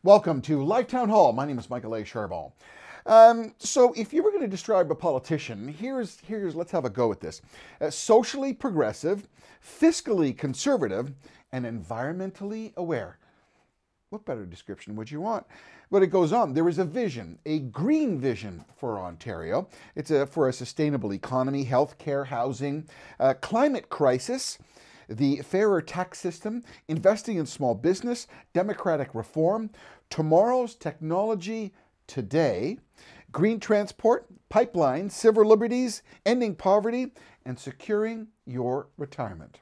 Welcome to Live Town Hall. My name is Michael A. Charbon. So if you were going to describe a politician, here's let's have a go at this. Socially progressive, fiscally conservative, and environmentally aware. What better description would you want? But it goes on. There is a vision, a green vision for Ontario. It's for a sustainable economy, healthcare, housing, climate crisis, the fairer tax system, investing in small business, democratic reform, tomorrow's technology today, green transport, pipelines, civil liberties, ending poverty, and securing your retirement.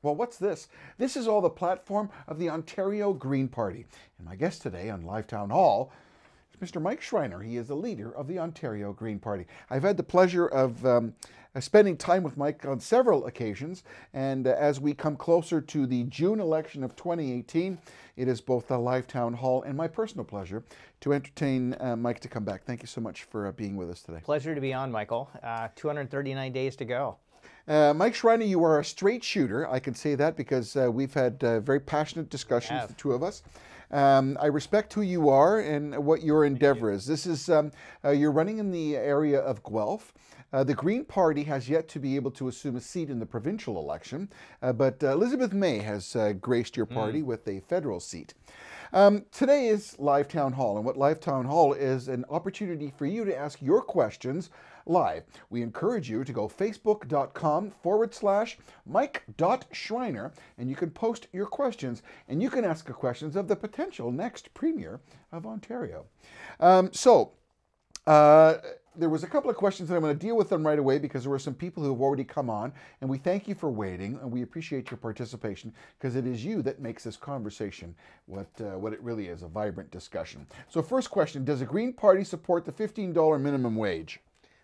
Well, what's this? This is all the platform of the Ontario Green Party. And my guest today on Live Town Hall is Mr. Mike Schreiner. He is the leader of the Ontario Green Party. I've had the pleasure of spending time with Mike on several occasions, and as we come closer to the June election of 2018, it is both the Live Town Hall and my personal pleasure to entertain Mike to come back. Thank you so much for being with us today. Pleasure to be on, Michael. 239 days to go. Mike Schreiner, you are a straight shooter. I can say that because we've had very passionate discussions, the two of us. I respect who you are and what your endeavor is. This is, you're running in the area of Guelph. The Green Party has yet to be able to assume a seat in the provincial election, but Elizabeth May has graced your party with a federal seat. Today is Live Town Hall, and what Live Town Hall is an opportunity for you to ask your questions live. We encourage you to go facebook.com/Mike.Schreiner, and you can post your questions, and you can ask the questions of the potential next Premier of Ontario. There was a couple of questions that I'm going to deal with them right away because there were some people who have already come on, and we thank you for waiting, and we appreciate your participation because it is you that makes this conversation what it really is, a vibrant discussion. So first question, does the Green Party support the $15 minimum wage?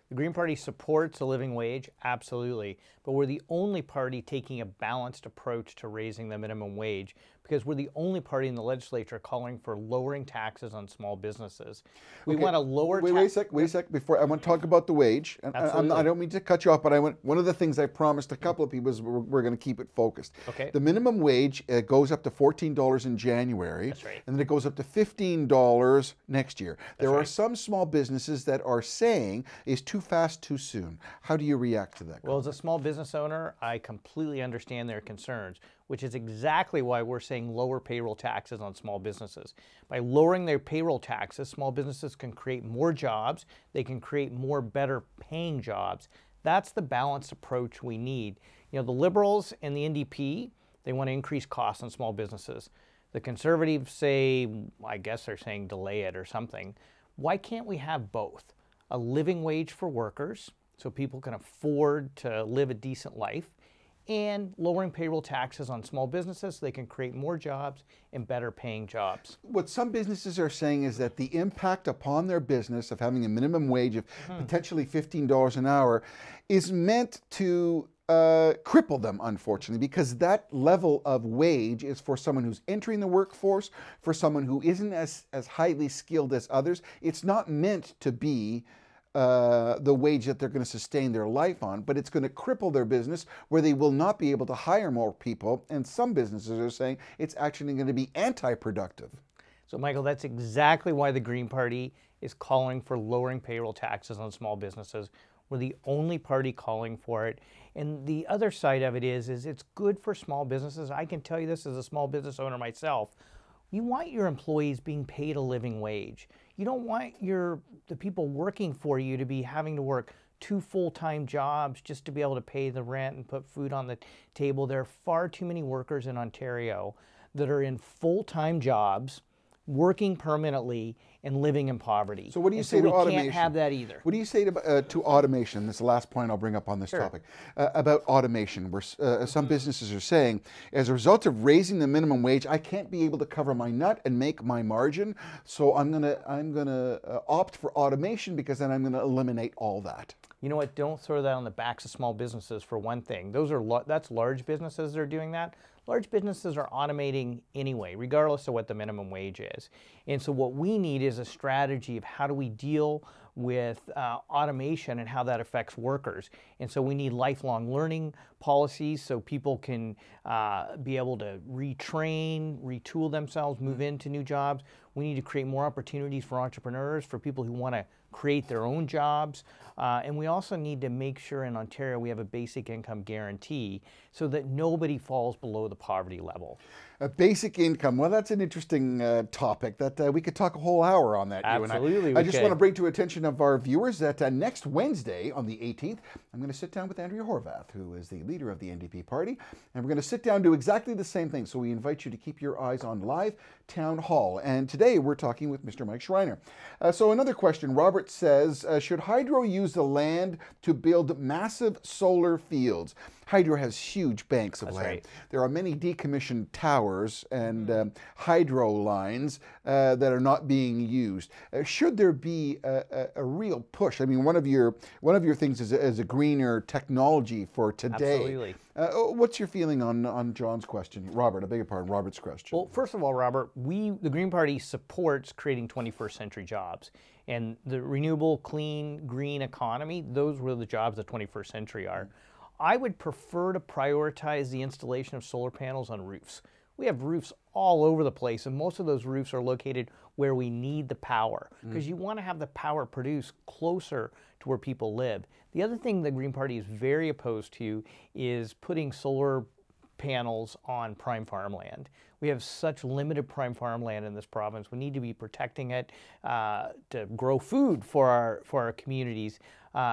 The Green Party supports a living wage, absolutely, but we're the only party taking a balanced approach to raising the minimum wage because we're the only party in the legislature calling for lowering taxes on small businesses. We want to lower... Wait a sec, before I want to talk about the wage. I don't mean to cut you off, but one of the things I promised a couple of people is we're going to keep it focused. Okay. The minimum wage goes up to $14 in January. That's right. And then it goes up to $15 next year. There are right. some small businesses that are saying is too fast, too soon. How do you react to that? Well, as a small business owner, I completely understand their concerns, which is exactly why we're saying lower payroll taxes on small businesses. By lowering their payroll taxes, small businesses can create more jobs, they can create more better paying jobs. That's the balanced approach we need. You know, the Liberals and the NDP, they want to increase costs on small businesses. The Conservatives say, I guess they're saying delay it or something. Why can't we have both? A living wage for workers, so people can afford to live a decent life, and lowering payroll taxes on small businesses so they can create more jobs and better paying jobs. What some businesses are saying is that the impact upon their business of having a minimum wage of potentially $15 an hour is meant to cripple them, unfortunately, because that level of wage is for someone who's entering the workforce, for someone who isn't as highly skilled as others. It's not meant to be the wage that they're going to sustain their life on, but it's going to cripple their business where they will not be able to hire more people, and some businesses are saying it's actually going to be anti-productive. So Michael, that's exactly why the Green Party is calling for lowering payroll taxes on small businesses. We're the only party calling for it. And the other side of it is it's good for small businesses. I can tell you this as a small business owner myself. You want your employees being paid a living wage. You don't want the people working for you to be having to work 2 full-time jobs just to be able to pay the rent and put food on the table. There are far too many workers in Ontario that are in full-time jobs, working permanently, and living in poverty. So what do you say to automation? We can't have that either. What do you say to automation? This is the last point I'll bring up on this topic. About automation, where some businesses are saying, as a result of raising the minimum wage, I can't be able to cover my nut and make my margin, so I'm gonna opt for automation because then I'm gonna eliminate all that. You know what? Don't throw that on the backs of small businesses for one thing. That's large businesses that are doing that. large businesses are automating anyway, regardless of what the minimum wage is. And so what we need is a strategy of how do we deal with automation and how that affects workers. And so we need lifelong learning policies so people can be able to retrain, retool themselves, move into new jobs. We need to create more opportunities for entrepreneurs, for people who want to create their own jobs. And we also need to make sure in Ontario we have a basic income guarantee so that nobody falls below the poverty level. A basic income. Well, that's an interesting topic that we could talk a whole hour on that. Absolutely. You and I just want to bring to attention of our viewers that next Wednesday on the 18th, I'm going to sit down with Andrea Horvath, who is the leader of the NDP party, and we're going to sit down and do exactly the same thing. So we invite you to keep your eyes on live town hall. And today we're talking with Mr. Mike Schreiner. So another question. Robert says, should hydro use the land to build massive solar fields? Hydro has huge banks of land. Right. There are many decommissioned towers and hydro lines that are not being used. Should there be a real push? I mean, one of your things is a greener technology for today. Absolutely. What's your feeling on John's question? Robert, I beg your pardon, Robert's question. Well, first of all, Robert, the Green Party supports creating 21st century jobs. And the renewable, clean, green economy, those were the jobs the 21st century are. I would prefer to prioritize the installation of solar panels on roofs. We have roofs all over the place, and most of those roofs are located where we need the power, because you want to have the power produced closer to where people live. The other thing the Green Party is very opposed to is putting solar panels on prime farmland. We have such limited prime farmland in this province. We need to be protecting it to grow food for our communities.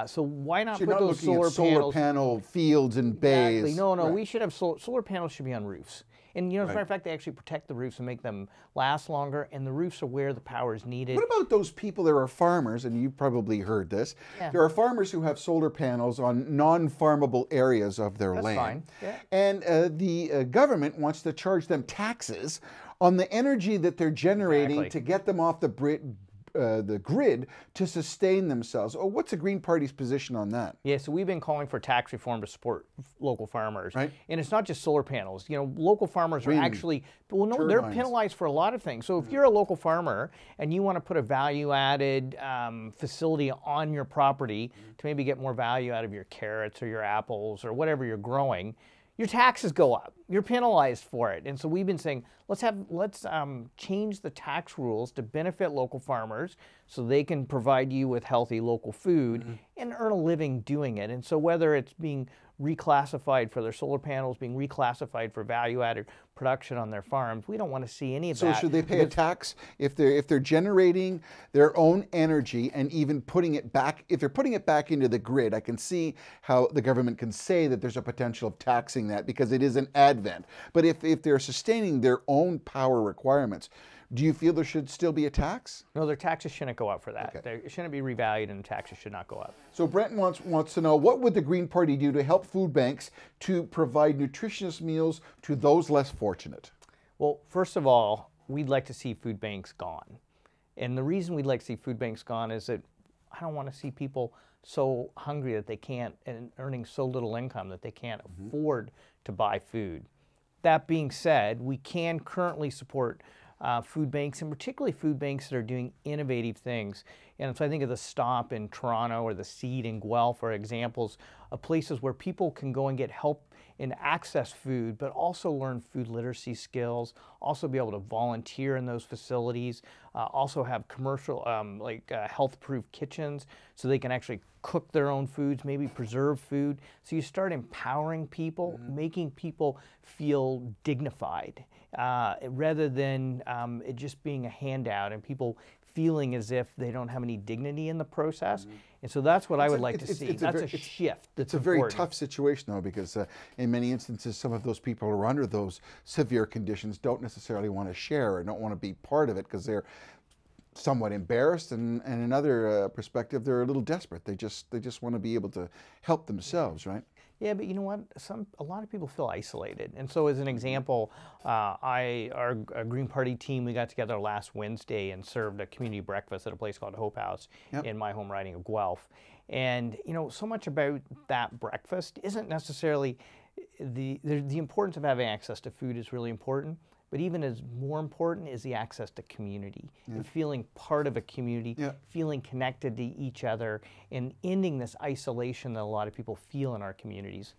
So why not put those solar panel fields and bays? Exactly. No, right. We should have solar panels should be on roofs. And as a matter of fact, they actually protect the roofs and make them last longer, and the roofs are where the power is needed. What about those people? There are farmers, and you've probably heard this. Yeah. There are farmers who have solar panels on non-farmable areas of their land. Fine. Yeah. And the government wants to charge them taxes on the energy that they're generating to get them off the grid to sustain themselves. What's the Green Party's position on that? Yeah, so we've been calling for tax reform to support local farmers. Right. And it's not just solar panels. Local farmers are actually, they're penalized for a lot of things. So if you're a local farmer and you want to put a value-added facility on your property to maybe get more value out of your carrots or your apples or whatever you're growing, your taxes go up. You're penalized for it. And so we've been saying, let's change the tax rules to benefit local farmers so they can provide you with healthy local food and earn a living doing it. And so whether it's being reclassified for their solar panels, being reclassified for value-added production on their farms, we don't want to see any of that. So should they pay a tax if they're generating their own energy and even putting it back? If they're putting it back into the grid, I can see how the government can say that there's a potential of taxing that because it is an advent. But if they're sustaining their own power requirements, do you feel there should still be a tax? No, their taxes shouldn't go up for that. Okay. They shouldn't be revalued, and the taxes should not go up. So Brent wants to know, what would the Green Party do to help food banks to provide nutritious meals to those less fortunate? Well, first of all, we'd like to see food banks gone. And the reason we'd like to see food banks gone is that I don't want to see people so hungry that they can't, and earning so little income that they can't afford to buy food. That being said, we can currently support food banks, and particularly food banks that are doing innovative things. And so I think of the Stop in Toronto or the Seed in Guelph are examples of places where people can go and get help and access food, but also learn food literacy skills, also be able to volunteer in those facilities, also have commercial, health-proof kitchens so they can actually cook their own foods, maybe preserve food. So you start empowering people, making people feel dignified, rather than it just being a handout and people feeling as if they don't have any dignity in the process. And so that's what I would like to see. That's a shift. It's a very tough situation, though, because in many instances, some of those people who are under those severe conditions don't necessarily want to share or don't want to be part of it because they're somewhat embarrassed, and in another perspective, they're a little desperate. They just want to be able to help themselves, right? Yeah, but you know what? A lot of people feel isolated. And so as an example, our Green Party team, we got together last Wednesday and served a community breakfast at a place called Hope House in my home riding of Guelph. And so much about that breakfast isn't necessarily the importance of having access to food is really important, but even as more important is the access to community and feeling part of a community, feeling connected to each other, and ending this isolation that a lot of people feel in our communities.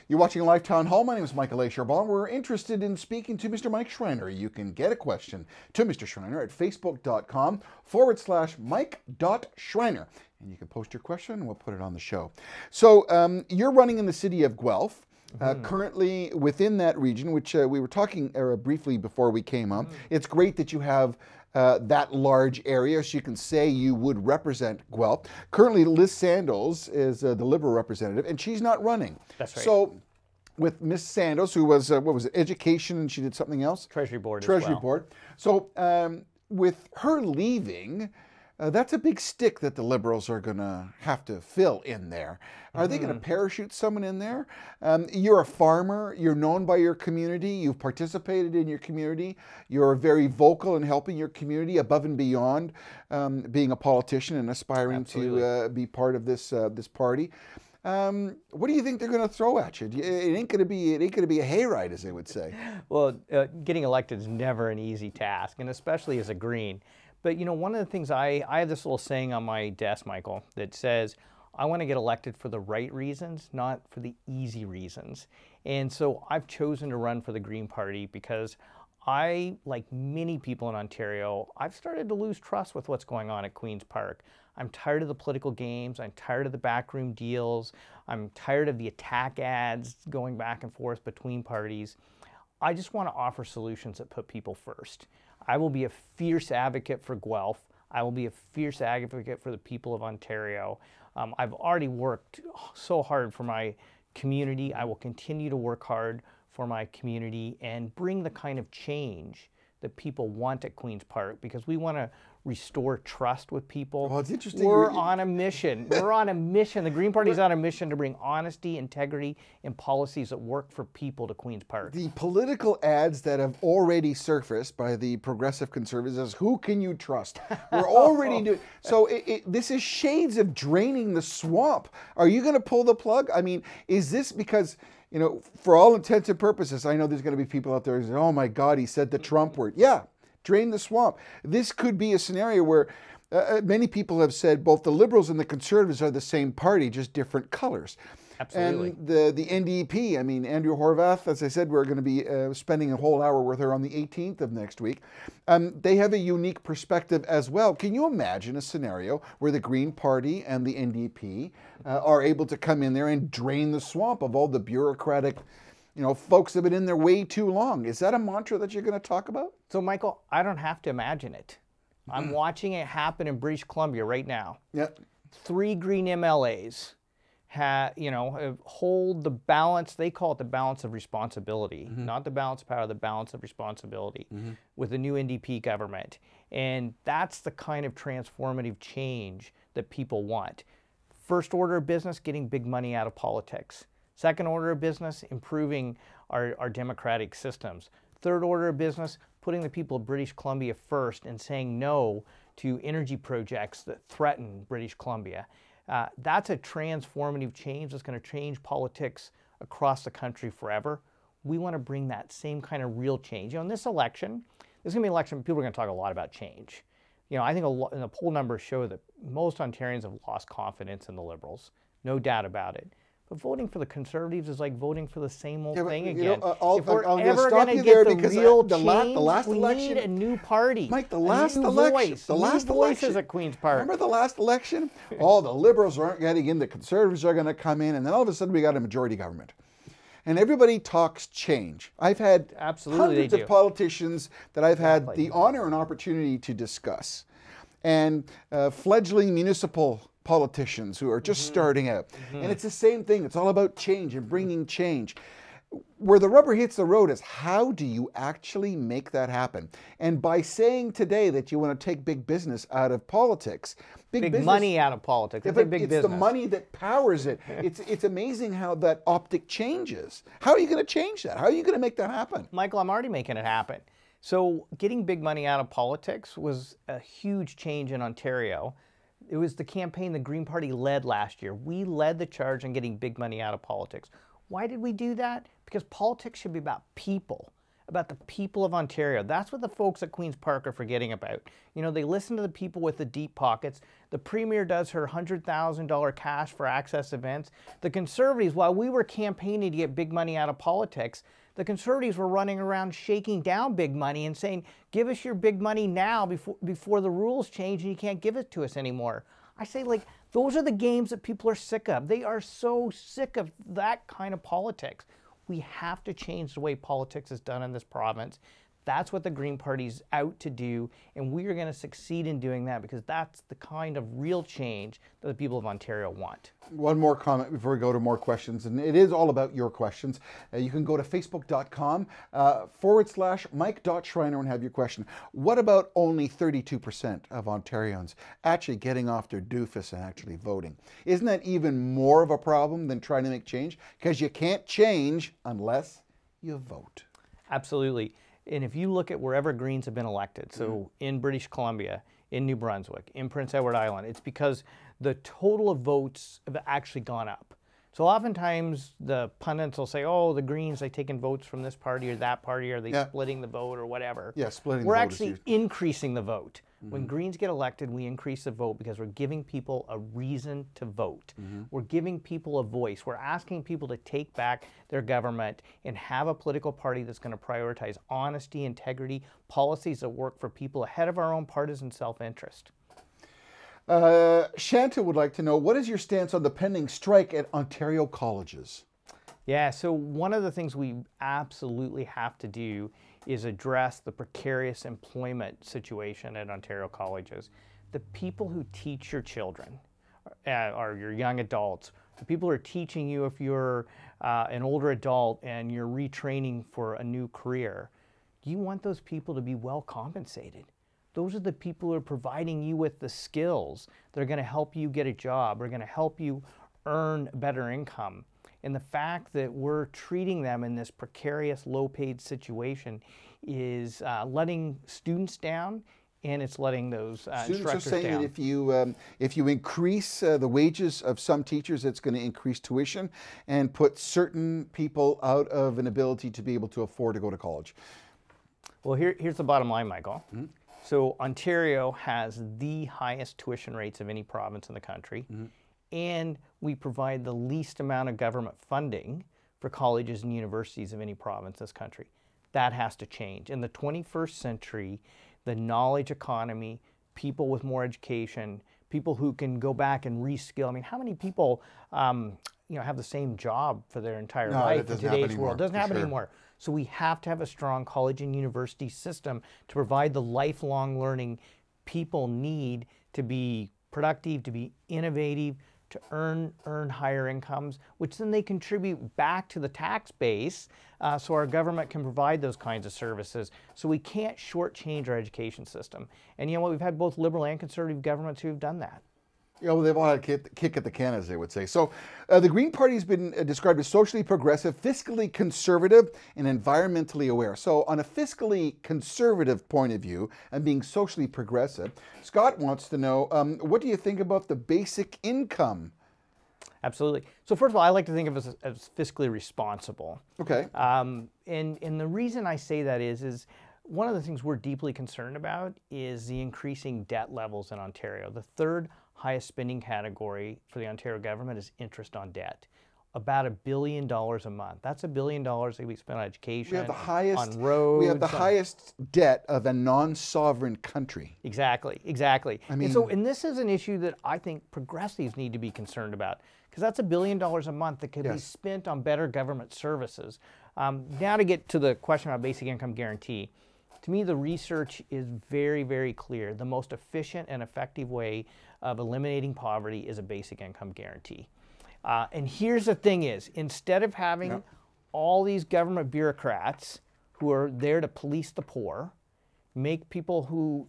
You're watching Live Town Hall. My name is Michael Charbon. We're interested in speaking to Mr. Mike Schreiner. You can get a question to Mr. Schreiner at facebook.com/Mike.Schreiner. And you can post your question and we'll put it on the show. So you're running in the city of Guelph. Currently within that region, which we were talking briefly before we came on. It's great that you have that large area, so you can say you would represent Guelph. Currently, Liz Sandals is the Liberal representative, and she's not running. That's right. So with Miss Sandals, who was, what was it, education, and she did something else? Treasury Board Treasury as well. Board. So with her leaving, that's a big stick that the Liberals are going to have to fill in there. Are they going to parachute someone in there? You're a farmer. You're known by your community. You've participated in your community. You're very vocal in helping your community above and beyond being a politician and aspiring to be part of this this party. What do you think they're going to throw at you? It ain't going to be a hayride, as they would say. Well, getting elected is never an easy task, and especially as a Green. But you know, one of the things I have this little saying on my desk, Michael, that says, I want to get elected for the right reasons, not for the easy reasons. And so I've chosen to run for the Green Party because I, like many people in Ontario, I've started to lose trust with what's going on at Queen's Park. I'm tired of the political games. I'm tired of the backroom deals. I'm tired of the attack ads going back and forth between parties. I just want to offer solutions that put people first. I will be a fierce advocate for Guelph. I will be a fierce advocate for the people of Ontario. I've already worked so hard for my community. I will continue to work hard for my community and bring the kind of change that people want at Queen's Park, because we want to restore trust with people. Well, it's interesting. We're on a mission. We're on a mission. The Green Party is on a mission to bring honesty, integrity, and policies that work for people to Queen's Park. The political ads that have already surfaced by the progressive conservatives is, who can you trust? We're already doing. So this is shades of draining the swamp. Are you going to pull the plug? I mean, is this because, you know, for all intents and purposes, I know there's going to be people out there who say, oh my God, he said the Trump word. Yeah. Drain the swamp. This could be a scenario where many people have said both the Liberals and the Conservatives are the same party, just different colors. Absolutely. And the NDP, I mean, Andrew Horvath, as I said, we're going to be spending a whole hour with her on the 18th of next week. They have a unique perspective as well. Can you imagine a scenario where the Green Party and the NDP are able to come in there and drain the swamp of all the bureaucratic, you know, folks have been in there way too long? Is that a mantra that you're going to talk about? So, Michael, I don't have to imagine it. I'm watching it happen in British Columbia right now. Yep. 3 Green MLAs hold the balance. They call it the balance of responsibility, not the balance of power, the balance of responsibility with the new NDP government. And that's the kind of transformative change that people want. First order of business, getting big money out of politics. Second order of business, improving our democratic systems. Third order of business, putting the people of British Columbia first and saying no to energy projects that threaten British Columbia. That's a transformative change that's going to change politics across the country forever. We want to bring that same kind of real change. You know, in this election, this is going to be an election, people are going to talk a lot about change. You know, I think the poll numbers show that most Ontarians have lost confidence in the Liberals. No doubt about it. But voting for the Conservatives is like voting for the same old thing again. You know, if we're I'm ever stop going you to get there the because real the change, last we election, need a new party. Mike, the a last new election, voice, the new last voices election at Queen's Park. Remember the last election? All the Liberals aren't getting in, the Conservatives are going to come in, and then all of a sudden we got a majority government. And everybody talks change. I've had hundreds of politicians that I've had the honor and opportunity to discuss. And fledgling municipal politicians who are just starting out. And it's the same thing. It's all about change and bringing change. Where the rubber hits the road is, how do you actually make that happen? And by saying today that you want to take big business out of politics, big business, money out of politics. It's the money that powers it. It's amazing how that optic changes. How are you going to change that? How are you going to make that happen? Michael, I'm already making it happen. So getting big money out of politics was a huge change in Ontario. It was the campaign the Green Party led last year. We led the charge on getting big money out of politics. Why did we do that? Because politics should be about people, about the people of Ontario. That's what the folks at Queen's Park are forgetting about. You know, they listen to the people with the deep pockets. The Premier does her $100,000 cash for access events. The Conservatives, while we were campaigning to get big money out of politics, the Conservatives were running around shaking down big money and saying, give us your big money now before the rules change and you can't give it to us anymore. I say, like, those are the games that people are sick of. They are so sick of that kind of politics. We have to change the way politics is done in this province. That's what the Green Party's out to do, and we are going to succeed in doing that because that's the kind of real change that the people of Ontario want. One more comment before we go to more questions, and it is all about your questions. You can go to facebook.com /Mike.Schreiner and have your question. What about only 32% of Ontarians actually getting off their doofus and actually voting? Isn't that even more of a problem than trying to make change? Because you can't change unless you vote. Absolutely. And if you look at wherever Greens have been elected, so in British Columbia, in New Brunswick, in Prince Edward Island, it's because the total of votes have actually gone up. So oftentimes the pundits will say, oh, the Greens, they've taken votes from this party or that party, or they splitting the vote or whatever. Yeah, splitting We're the vote. Actually increasing the vote. When Greens get elected, we increase the vote because we're giving people a reason to vote. We're giving people a voice. We're asking people to take back their government and have a political party that's going to prioritize honesty, integrity, policies that work for people ahead of our own partisan self-interest. Shanta would like to know, what is your stance on the pending strike at Ontario colleges? Yeah, so one of the things we absolutely have to do is address the precarious employment situation at Ontario colleges. The people who teach your children, or your young adults, the people who are teaching you if you're an older adult and you're retraining for a new career, you want those people to be well compensated. Those are the people who are providing you with the skills that are going to help you get a job, are going to help you earn better income. And the fact that we're treating them in this precarious, low-paid situation is letting students down, and it's letting those Students instructors are saying down. that if you increase the wages of some teachers, it's going to increase tuition and put certain people out of an ability to be able to afford to go to college. Well, here's the bottom line, Michael. So Ontario has the highest tuition rates of any province in the country. And we provide the least amount of government funding for colleges and universities of any province in this country. That has to change. In the 21st century, the knowledge economy, people with more education, people who can go back and reskill. I mean, how many people have the same job for their entire life in today's world? It doesn't happen anymore. So we have to have a strong college and university system to provide the lifelong learning people need to be productive, to be innovative, to earn higher incomes, which then they contribute back to the tax base so our government can provide those kinds of services. So we can't shortchange our education system. And you know what? We've had both Liberal and Conservative governments who have done that. Yeah, well, they've all had a kick at the can, as they would say. So the Green Party has been described as socially progressive, fiscally conservative, and environmentally aware. So on a fiscally conservative point of view and being socially progressive, Scott wants to know, what do you think about the basic income? Absolutely. So first of all, I like to think of it as fiscally responsible. Okay. And the reason I say that is one of the things we're deeply concerned about is the increasing debt levels in Ontario. The third highest spending category for the Ontario government is interest on debt. About $1 billion a month. That's $1 billion that we spend on education, we have the highest, on roads. We have the highest debt of a non-sovereign country. Exactly. I mean, and this is an issue that I think progressives need to be concerned about, because that's $1 billion a month that could be spent on better government services. Now to get to the question about basic income guarantee. To me, the research is very, very clear. The most efficient and effective way of eliminating poverty is a basic income guarantee. And here's the thing is, instead of having all these government bureaucrats who are there to police the poor, make people who,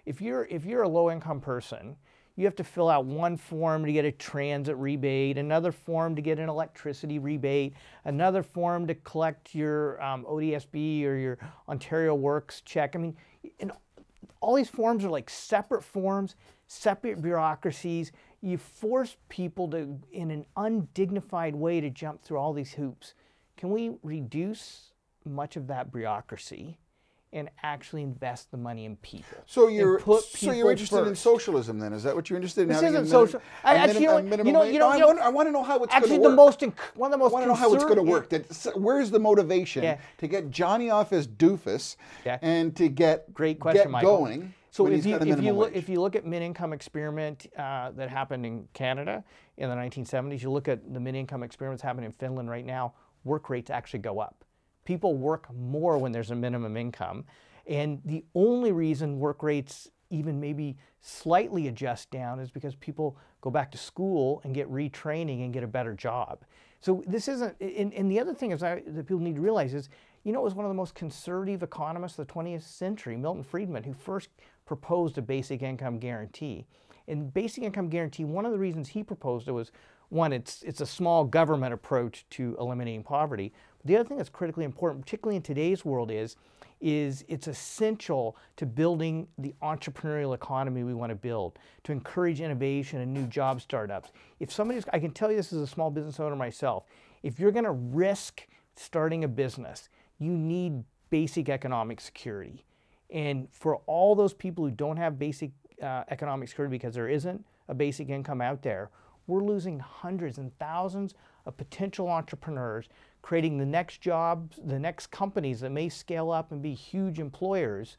if you're a low-income person, you have to fill out one form to get a transit rebate, another form to get an electricity rebate, another form to collect your ODSP or your Ontario Works check. I mean, all these forms are like separate forms, separate bureaucracies. you force people to, in an undignified way, to jump through all these hoops. Can we reduce much of that bureaucracy and actually invest the money in people? So you're interested in first. socialism then? Is that what you're interested in? This having isn't social. I want to know how it's going to work. One of the most I want to know how it's going to work. Where's the motivation to get Johnny off his doofus and to get going? So if you look at mid-income experiment that happened in Canada in the 1970s, you look at the mid-income experiments happening in Finland right now, work rates actually go up. People work more when there's a minimum income, and the only reason work rates even maybe slightly adjust down is because people go back to school and get retraining and get a better job. So this isn't, and the other thing is that people need to realize is, it was one of the most conservative economists of the 20th century, Milton Friedman, who first proposed a basic income guarantee. And basic income guarantee, one of the reasons he proposed it was, one, it's a small government approach to eliminating poverty. But the other thing that's critically important, particularly in today's world, is it's essential to building the entrepreneurial economy we want to build, to encourage innovation and new job startups. I can tell you this as a small business owner myself, if you're going to risk starting a business, you need basic economic security. And for all those people who don't have basic economic security because there isn't a basic income out there, we're losing hundreds and thousands of potential entrepreneurs, creating the next jobs, the next companies that may scale up and be huge employers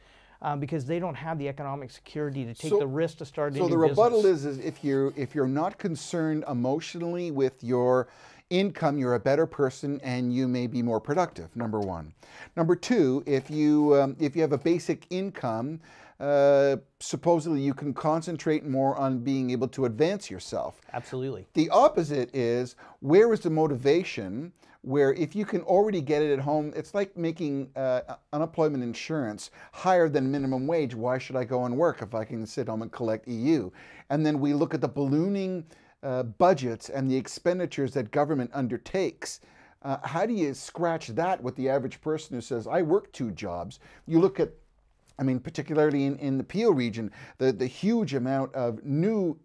because they don't have the economic security to take the risk to start a new business. So the rebuttal is if you're not concerned emotionally with your income, you're a better person and you may be more productive, number one. Number two, if you have a basic income, supposedly you can concentrate more on being able to advance yourself. Absolutely. The opposite is, where is the motivation? Where if you can already get it at home, it's like making unemployment insurance higher than minimum wage. Why should I go and work if I can sit home and collect EU? And then we look at the ballooning budgets and the expenditures that government undertakes. How do you scratch that with the average person who says, I work 2 jobs? You look at, particularly in the Peel region, the huge amount of new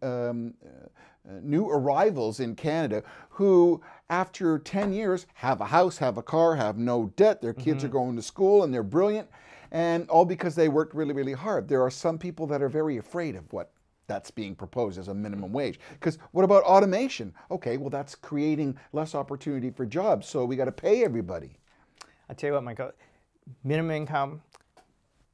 arrivals in Canada who, after 10 years, have a house, have a car, have no debt, their kids are going to school and they're brilliant, and all because they worked really, really hard. There are some people that are very afraid of what that's being proposed as a minimum wage. Because what about automation? Okay, well, that's creating less opportunity for jobs, so we got to pay everybody. I tell you what, Michael, minimum income,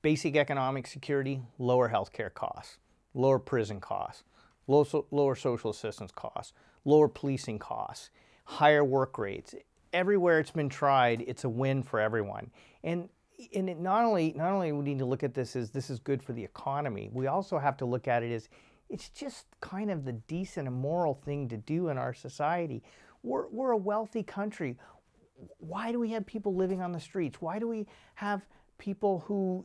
basic economic security, lower healthcare costs, lower prison costs, lower social assistance costs, lower policing costs, higher work rates. Everywhere it's been tried, it's a win for everyone. And it not only we need to look at this as this is good for the economy, we also have to look at it as it's just kind of the decent and moral thing to do in our society. We're a wealthy country. Why do we have people living on the streets? Why do we have people who,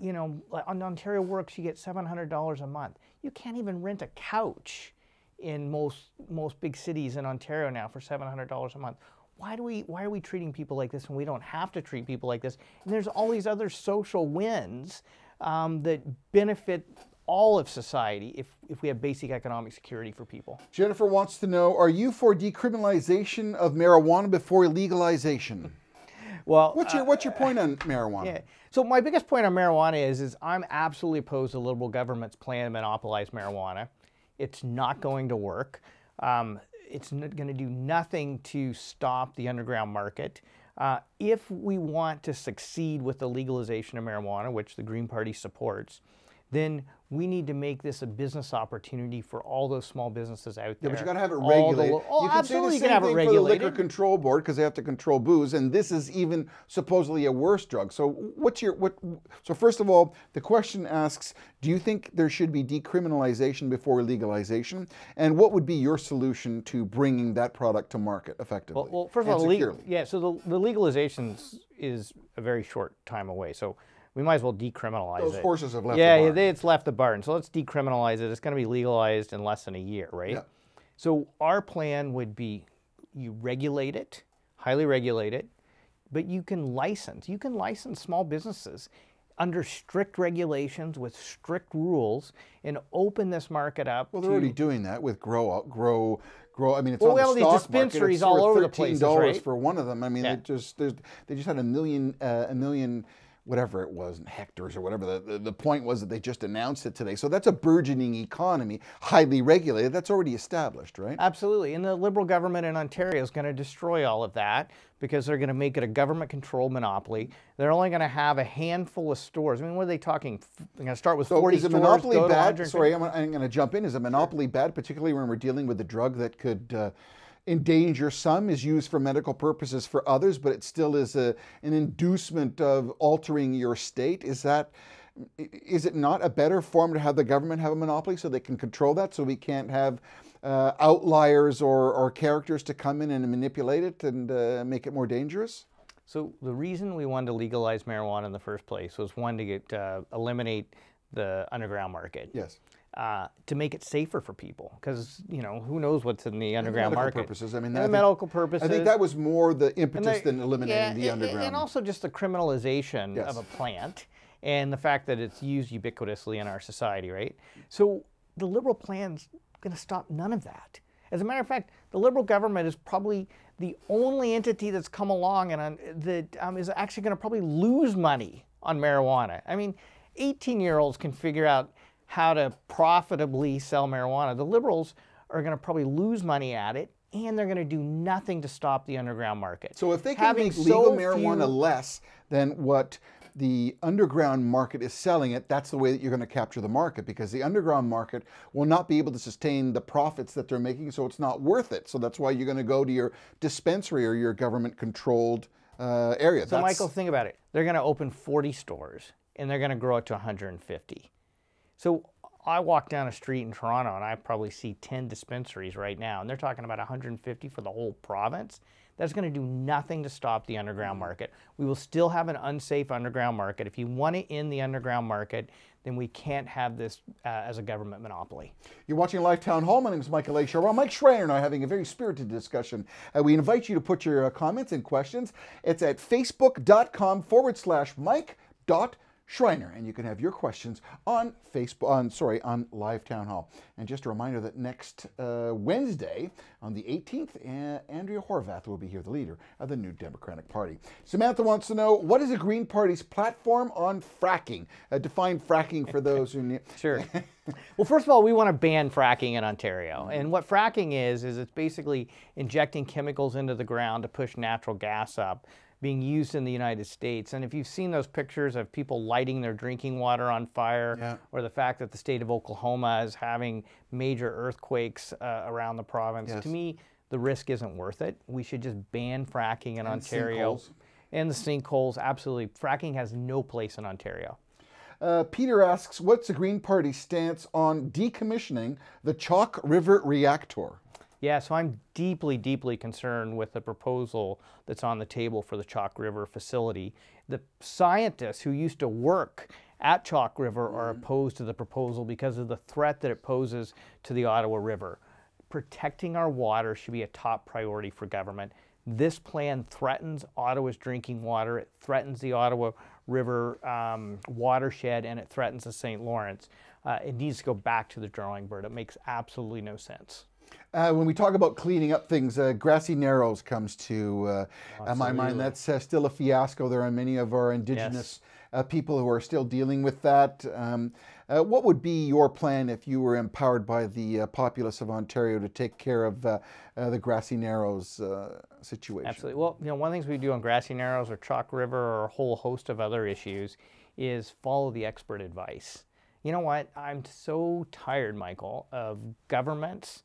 on Ontario Works, you get $700 a month. You can't even rent a couch in most big cities in Ontario now for $700 a month. Why are we treating people like this when we don't have to treat people like this? And there's all these other social wins that benefit all of society if we have basic economic security for people. Jennifer wants to know, are you for decriminalization of marijuana before legalization? Well, what's your point on marijuana? Yeah. So my biggest point on marijuana is I'm absolutely opposed to the Liberal government's plan to monopolize marijuana. It's not going to work. It's going to do nothing to stop the underground market. If we want to succeed with the legalization of marijuana, which the Green Party supports, then we need to make this a business opportunity for all those small businesses out there. Yeah, but you got to have it regulated. You can absolutely say the same thing for the Liquor Control Board because they have to control booze, and this is even supposedly a worse drug. So So first of all, the question asks, do you think there should be decriminalization before legalization? And what would be your solution to bringing that product to market effectively? Well first of all, so the legalization is a very short time away. So we might as well decriminalize it. Those horses have left the barn. Yeah, it's left the barn. So let's decriminalize it. It's going to be legalized in less than a year, right? Yeah. So our plan would be you regulate it, highly regulate it, but you can license. You can license small businesses. under strict regulations with strict rules and open this market up. Well, they're already doing that with grow. I mean, it's Well, on we the have these stock dispensaries market. It's all over the place, right? for one of them. I mean, Yeah. they just had a million, whatever it was, hectares or whatever. The point was that they just announced it today. So that's a burgeoning economy, highly regulated. That's already established, right? Absolutely. And the Liberal government in Ontario is going to destroy all of that because they're going to make it a government-controlled monopoly. They're only going to have a handful of stores. I mean, what are they talking? They're going to start with 40 is a stores, monopoly go to bad? 150? Sorry, I'm going to jump in. Is a monopoly bad, particularly when we're dealing with a drug that could endanger some, is used for medical purposes for others, but it still is an inducement of altering your state? Is it not a better form to have the government have a monopoly so they can control that, so we can't have outliers or characters to come in and manipulate it and make it more dangerous? So the reason we wanted to legalize marijuana in the first place was, one, to eliminate the underground market. Yes. To make it safer for people, because who knows what's in the underground medical market. Purposes. I mean, medical purposes. I think that was more the impetus than eliminating the underground. And also just the criminalization of a plant and the fact that it's used ubiquitously in our society, right? So the Liberal plan's going to stop none of that. As a matter of fact, the Liberal government is probably the only entity that's come along and that is actually going to probably lose money on marijuana. I mean, 18-year-olds can figure out how to profitably sell marijuana. The Liberals are going to probably lose money at it, and they're going to do nothing to stop the underground market. So if they can make legal marijuana less than what the underground market is selling it, that's the way that you're going to capture the market, because the underground market will not be able to sustain the profits that they're making, so it's not worth it. So that's why you're going to go to your dispensary or your government-controlled area. So Michael, think about it. They're going to open 40 stores, and they're going to grow it to 150. So I walk down a street in Toronto and I probably see 10 dispensaries right now, and they're talking about 150 for the whole province. That's going to do nothing to stop the underground market. We will still have an unsafe underground market. If you want to end the underground market, then we can't have this as a government monopoly. You're watching Live Town Hall. My name is Mike Charbon. Mike Schreiner and I are having a very spirited discussion. We invite you to put your comments and questions. It's at facebook.com/Mike.Schreiner, and you can have your questions on on Live Town Hall. And just a reminder that next Wednesday, on the 18th, Andrea Horwath will be here, the leader of the New Democratic Party. Samantha wants to know, what is the Green Party's platform on fracking? Define fracking for those who need. Sure. Well, first of all, we want to ban fracking in Ontario. And what fracking is it's basically injecting chemicals into the ground to push natural gas up, being used in the United States. And if you've seen those pictures of people lighting their drinking water on fire, or the fact that the state of Oklahoma is having major earthquakes around the province, to me, the risk isn't worth it. We should just ban fracking in Ontario. Sinkholes. And the sinkholes, absolutely. Fracking has no place in Ontario. Peter asks, what's the Green Party's stance on decommissioning the Chalk River reactor? Yeah, so I'm deeply, deeply concerned with the proposal that's on the table for the Chalk River facility. The scientists who used to work at Chalk River are opposed to the proposal because of the threat that it poses to the Ottawa River. Protecting our water should be a top priority for government. This plan threatens Ottawa's drinking water, it threatens the Ottawa River watershed, and it threatens the St. Lawrence. It needs to go back to the drawing board. It makes absolutely no sense. When we talk about cleaning up things, Grassy Narrows comes to my mind. That's still a fiasco. There are many of our Indigenous people who are still dealing with that. What would be your plan if you were empowered by the populace of Ontario to take care of the Grassy Narrows situation? Absolutely. Well, one of the things we do on Grassy Narrows or Chalk River or a whole host of other issues is follow the expert advice. You know what? I'm so tired, Michael, of governments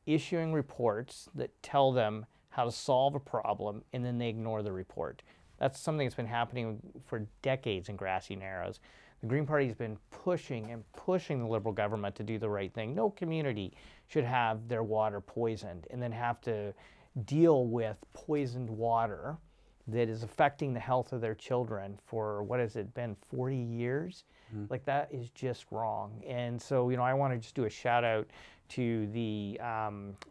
issuing reports that tell them how to solve a problem and then they ignore the report. That's something that's been happening for decades in Grassy Narrows. The Green Party has been pushing and pushing the Liberal government to do the right thing. No community should have their water poisoned and then have to deal with poisoned water that is affecting the health of their children for, what has it been, 40 years? Like, that is just wrong. And so, I want to just do a shout out to the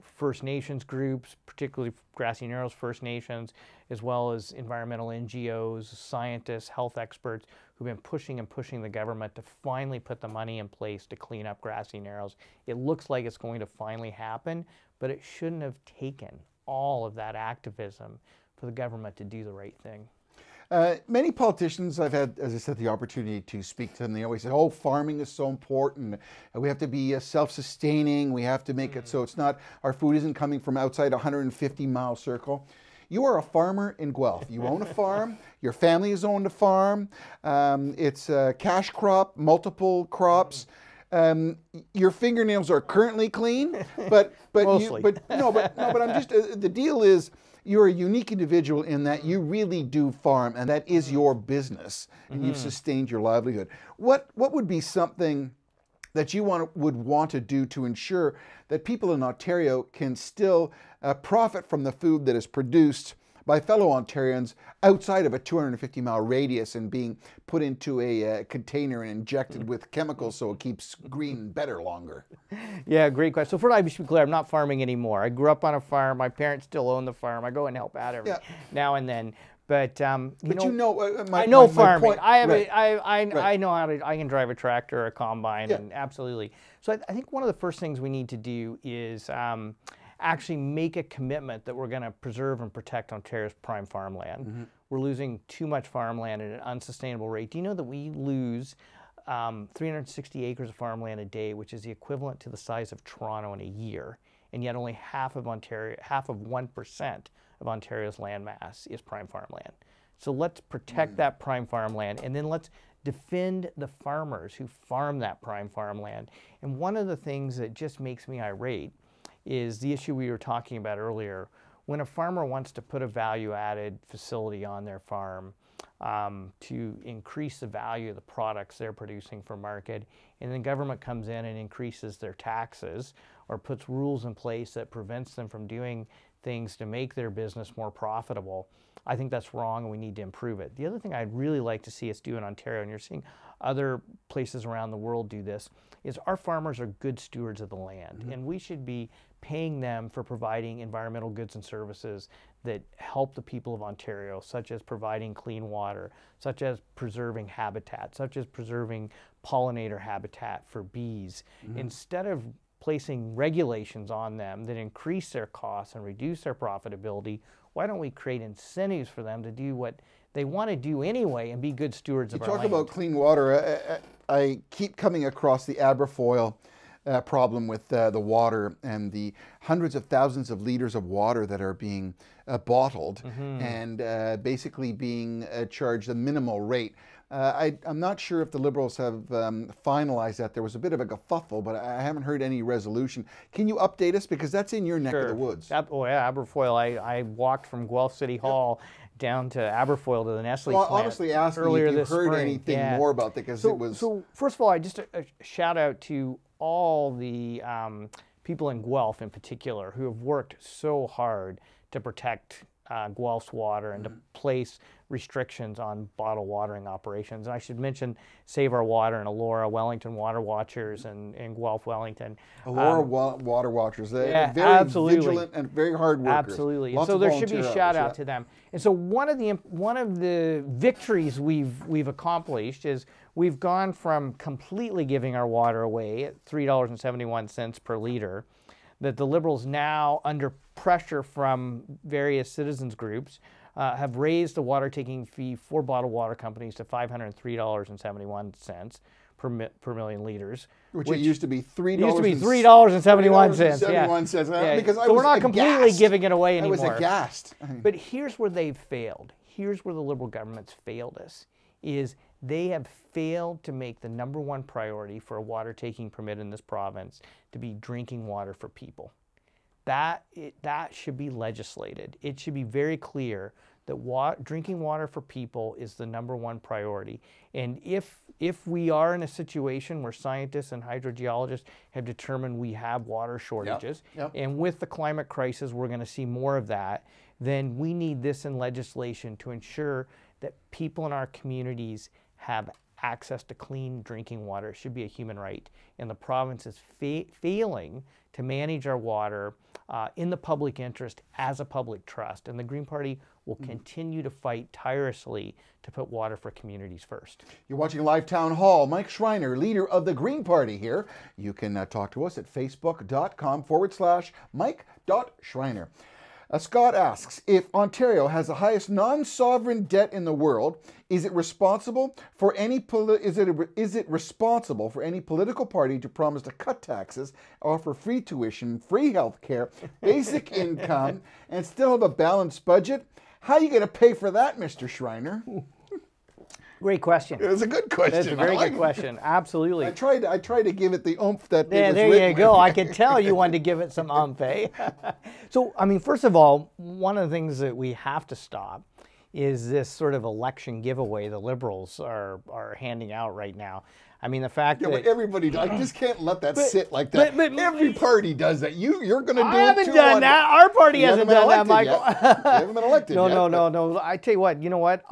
First Nations groups, particularly Grassy Narrows First Nations, as well as environmental NGOs, scientists, health experts who've been pushing and pushing the government to finally put the money in place to clean up Grassy Narrows. It looks like it's going to finally happen, but it shouldn't have taken all of that activism for the government to do the right thing. Many politicians I've had, as I said, the opportunity to speak to them. They always say, "Oh, farming is so important. We have to be self-sustaining. We have to make it so it's not, our food isn't coming from outside a 150-mile circle." You are a farmer in Guelph. You own a farm. Your family has owned a farm. It's a cash crop, multiple crops. Your fingernails are currently clean, but Mostly. I'm just the deal is, you're a unique individual in that you really do farm, and that is your business, and you've sustained your livelihood. What would be something that you would want to do to ensure that people in Ontario can still profit from the food that is produced by fellow Ontarians outside of a 250-mile radius and being put into a container and injected with chemicals so it keeps green better longer? Yeah, great question. So first, I should be clear, I'm not farming anymore. I grew up on a farm. My parents still own the farm. I go and help out every now and then. But I know farming. Point, I know how to. I can drive a tractor or a combine, and absolutely. So I think one of the first things we need to do is actually make a commitment that we're going to preserve and protect Ontario's prime farmland. We're losing too much farmland at an unsustainable rate. Do you know that we lose 360 acres of farmland a day, which is the equivalent to the size of Toronto in a year, and yet only half of 1% of Ontario's landmass is prime farmland. So let's protect that prime farmland, and then let's defend the farmers who farm that prime farmland. And one of the things that just makes me irate is the issue we were talking about earlier. When a farmer wants to put a value-added facility on their farm to increase the value of the products they're producing for market, and then government comes in and increases their taxes or puts rules in place that prevents them from doing things to make their business more profitable, I think that's wrong, and we need to improve it. The other thing I'd really like to see us do in Ontario, and you're seeing other places around the world do this, is our farmers are good stewards of the land, and we should be paying them for providing environmental goods and services that help the people of Ontario, such as providing clean water, such as preserving habitat, such as preserving pollinator habitat for bees, instead of placing regulations on them that increase their costs and reduce their profitability. Why don't we create incentives for them to do what they want to do anyway and be good stewards of our land? You talk about clean water. I keep coming across the Aberfoyle problem with the water and the hundreds of thousands of liters of water that are being bottled and basically being charged a minimal rate. I'm not sure if the Liberals have finalized that. There was a bit of a kerfuffle, but I haven't heard any resolution. Can you update us? Because that's in your neck of the woods. Oh yeah, Aberfoyle. I walked from Guelph City Hall down to Aberfoyle to the Nestle plant honestly, ask me if you've heard anything more about that, because it was... So first of all, I just a shout out to all the people in Guelph in particular who have worked so hard to protect Guelph's water and to place restrictions on bottled watering operations. And I should mention Save Our Water and Elora, Wellington Water Watchers, and Guelph, Wellington. Elora Water Watchers, they're very vigilant and very hard workers. Absolutely. And so there should be a shout out to them. And so one of the victories we've accomplished is we've gone from completely giving our water away at $3.71 per liter, that the Liberals now, under pressure from various citizens groups, have raised the water taking fee for bottled water companies to $503.71 per million liters. Which it used to be $3. It used to be $3.71. Because so we're not completely giving it away anymore. I was aghast. But here's where they've failed. Here's where the Liberal government's failed us, is they have failed to make the #1 priority for a water taking permit in this province to be drinking water for people. That should be legislated. It should be very clear that drinking water for people is the #1 priority. And if if we are in a situation where scientists and hydrogeologists have determined we have water shortages, and with the climate crisis we're going to see more of that, then we need this in legislation to ensure that people in our communities have access to clean drinking water. It should be a human right. And the province is failing to manage our water in the public interest as a public trust. And the Green Party will continue to fight tirelessly to put water for communities first. You're watching Live Town Hall. Mike Schreiner, leader of the Green Party here. You can talk to us at facebook.com/Mike.Schreiner. Scott asks, if Ontario has the highest non-sovereign debt in the world, is it responsible for any responsible for any political party to promise to cut taxes, offer free tuition, free health care, basic income, and still have a balanced budget? How are you going to pay for that, Mr. Schreiner? Great question. It's a good question. That's a very good question. Absolutely. I tried to give it the oomph that yeah, it was there written you go. with. I could tell you wanted to give it some oomph, eh? So, I mean, first of all, one of the things that we have to stop is this sort of election giveaway the Liberals are handing out right now. I mean, the fact that... but everybody, I just can't let that sit like that. But every party does that. You're going to do it too. I haven't done that. Our party hasn't done that, Michael. You haven't been elected yet. No. I tell you what. You know what?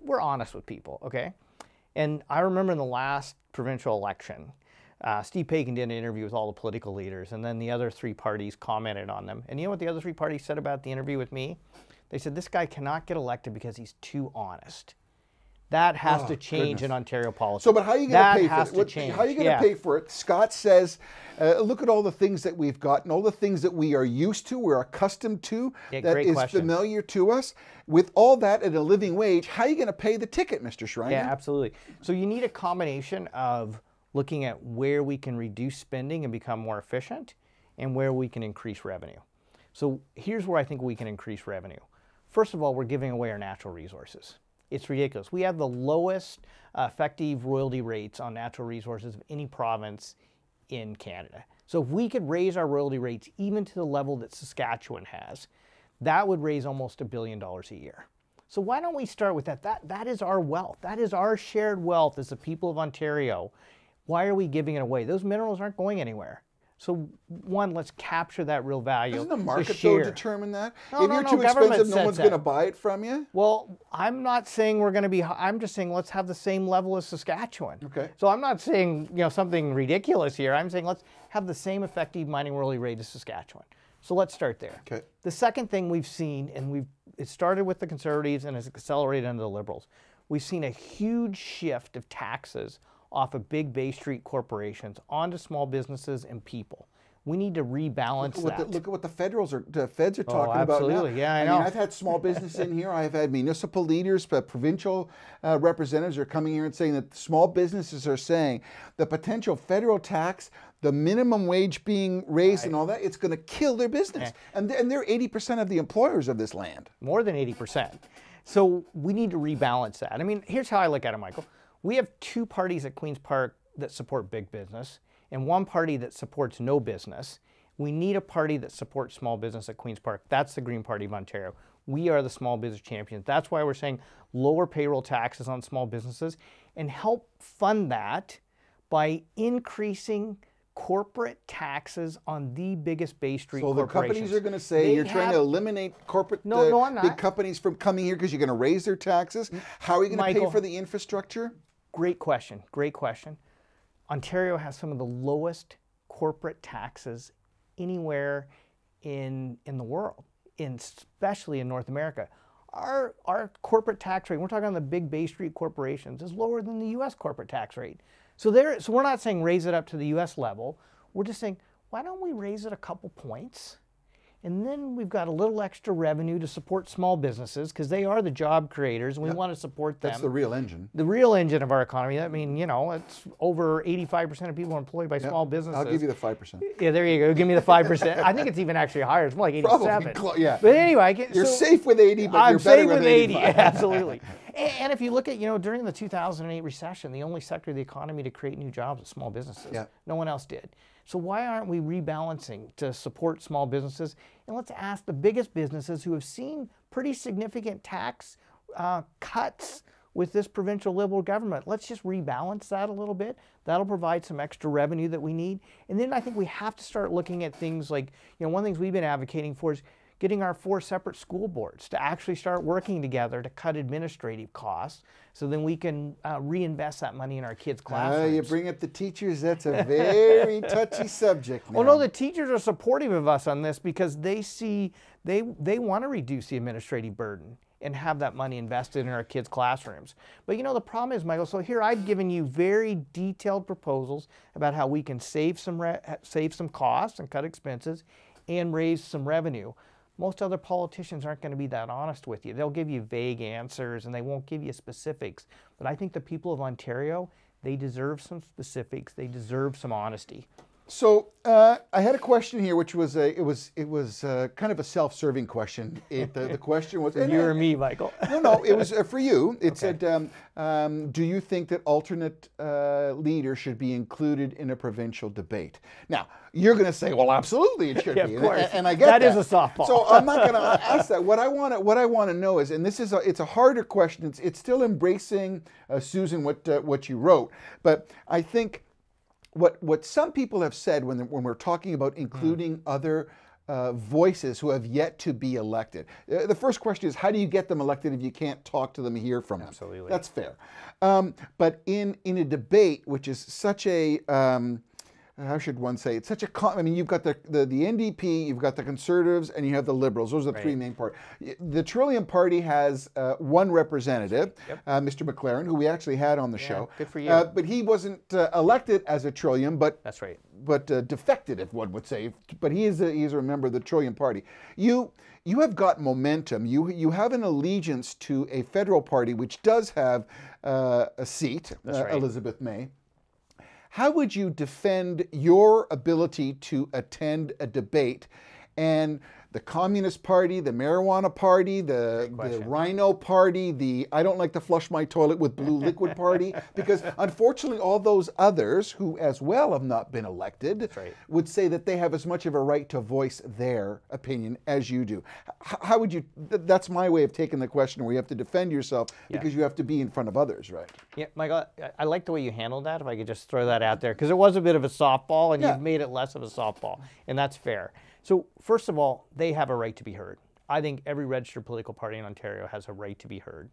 We're honest with people, okay? And I remember in the last provincial election, Steve Pagan did an interview with all the political leaders, and then the other three parties commented on them. And you know what the other three parties said about the interview with me? They said, this guy cannot get elected because he's too honest. That has to change in Ontario politics. So, but how are you going to pay for it? Change. How are you going to pay for it? Scott says, look at all the things that we've got and all the things that we are used to, we're accustomed to, that is familiar to us. With all that at a living wage, how are you going to pay the ticket, Mr. Schreiner? Yeah, absolutely. So you need a combination of looking at where we can reduce spending and become more efficient and where we can increase revenue. So here's where I think we can increase revenue. First of all, we're giving away our natural resources. It's ridiculous. We have the lowest effective royalty rates on natural resources of any province in Canada. So if we could raise our royalty rates even to the level that Saskatchewan has, that would raise almost $1 billion a year. So why don't we start with that? That is our wealth. That is our shared wealth as the people of Ontario. Why are we giving it away? Those minerals aren't going anywhere. So one, let's capture that real value. Doesn't the market though determine that? No, if you're too government expensive, no one's going to buy it from you? Well, I'm not saying we're going to be, I'm just saying let's have the same level as Saskatchewan. Okay. So I'm not saying, something ridiculous here. I'm saying let's have the same effective mining royalty rate as Saskatchewan. So let's start there. Okay. The second thing we've seen, and it started with the Conservatives and has accelerated under the Liberals, we've seen a huge shift of taxes off of big Bay Street corporations onto small businesses and people. We need to rebalance that. Look at what the feds are talking about now. Absolutely, yeah, I know. I've had small business in here. I've had municipal leaders, provincial representatives are coming here and saying that small businesses are saying the potential federal tax, the minimum wage being raised and all that, it's going to kill their business. And they're 80% of the employers of this land. More than 80%. So we need to rebalance that. I mean, here's how I look at it, Michael. We have two parties at Queen's Park that support big business and one party that supports no business. We need a party that supports small business at Queen's Park. That's the Green Party of Ontario. We are the small business champions. That's why we're saying lower payroll taxes on small businesses and help fund that by increasing corporate taxes on the biggest Bay Street corporations. So the companies are going to say you're trying to eliminate corporate big companies from coming here because you're going to raise their taxes. How are you going to pay for the infrastructure? Great question. Great question. Ontario has some of the lowest corporate taxes anywhere in the world, especially in North America. Our corporate tax rate, we're talking on the big Bay Street corporations, is lower than the U.S. corporate tax rate. So we're not saying raise it up to the U.S. level. We're just saying, why don't we raise it a couple points? And then we've got a little extra revenue to support small businesses because they are the job creators and we want to support them. That's the real engine. The real engine of our economy. I mean, it's over 85% of people are employed by small businesses. I'll give you the 5%. Yeah, there you go. Give me the 5%. I think it's even actually higher. It's more like 87. Probably, yeah. But anyway, you're safe with 80, but you're better with 80. Absolutely. And if you look at, during the 2008 recession, the only sector of the economy to create new jobs was small businesses. Yeah. No one else did. So why aren't we rebalancing to support small businesses? And let's ask the biggest businesses who have seen pretty significant tax cuts with this provincial Liberal government. Let's just rebalance that a little bit. That'll provide some extra revenue that we need. And then I think we have to start looking at things like, one of the things we've been advocating for is getting our 4 separate school boards to actually start working together to cut administrative costs, so then we can reinvest that money in our kids' classrooms. You bring up the teachers, that's a very touchy subject now. Oh no, the teachers are supportive of us on this because they see, they want to reduce the administrative burden and have that money invested in our kids' classrooms. But the problem is, Michael, so here I've given you very detailed proposals about how we can save some costs and cut expenses and raise some revenue. Most other politicians aren't going to be that honest with you. They'll give you vague answers and they won't give you specifics. But I think the people of Ontario, they deserve some specifics. They deserve some honesty. So I had a question here, which was kind of a self-serving question. The question was you or me, Michael? No, it was for you. It Okay. said, do you think that alternate leaders should be included in a provincial debate? Now you're going to say, well, absolutely, it should be, of course. and I get that. That is a softball. So I'm not going to ask that. What I want to know is, and this is it's a harder question. It's still embracing, Susan, what you wrote, but I think. What some people have said when we're talking about including other voices who have yet to be elected. The first question is, how do you get them elected if you can't talk to them, hear from them? Absolutely. That's fair. But in a debate, which is such a, how should one say, it's such a, I mean, you've got the NDP, you've got the Conservatives, and you have the Liberals. Those are the three main parties. The Trillium Party has one representative, Mr. McLaren, who we actually had on the show. Good for you. But he wasn't elected as a Trillium, but That's right. But defected, if one would say. But he is a member of the Trillium Party. You have got momentum. You have an allegiance to a federal party which does have a seat, right. Elizabeth May. How would you defend your ability to attend a debate and the Communist Party, the Marijuana Party, the Rhino Party, the I don't like to flush my toilet with blue liquid party? Because unfortunately all those others who as well have not been elected would say that they have as much of a right to voice their opinion as you do. How would you, that's my way of taking the question, where you have to defend yourself because you have to be in front of others, right? Yeah, Michael, I like the way you handled that, if I could just throw that out there, because it was a bit of a softball and you've made it less of a softball, and that's fair. So first of all, they have a right to be heard. I think every registered political party in Ontario has a right to be heard.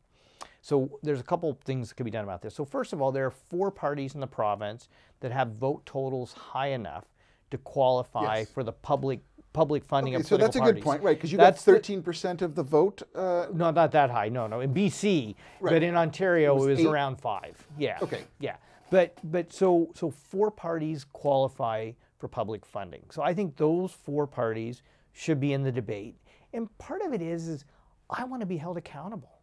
So there's a couple things that could be done about this. So first of all, there are 4 parties in the province that have vote totals high enough to qualify for the public funding of political parties. So that's a good point, right? Because you got 13% of the vote. No, not that high. No. In BC, but in Ontario it was around 5. Yeah. Okay. Yeah. But so 4 parties qualify for public funding. So I think those 4 parties should be in the debate. And part of it is I want to be held accountable.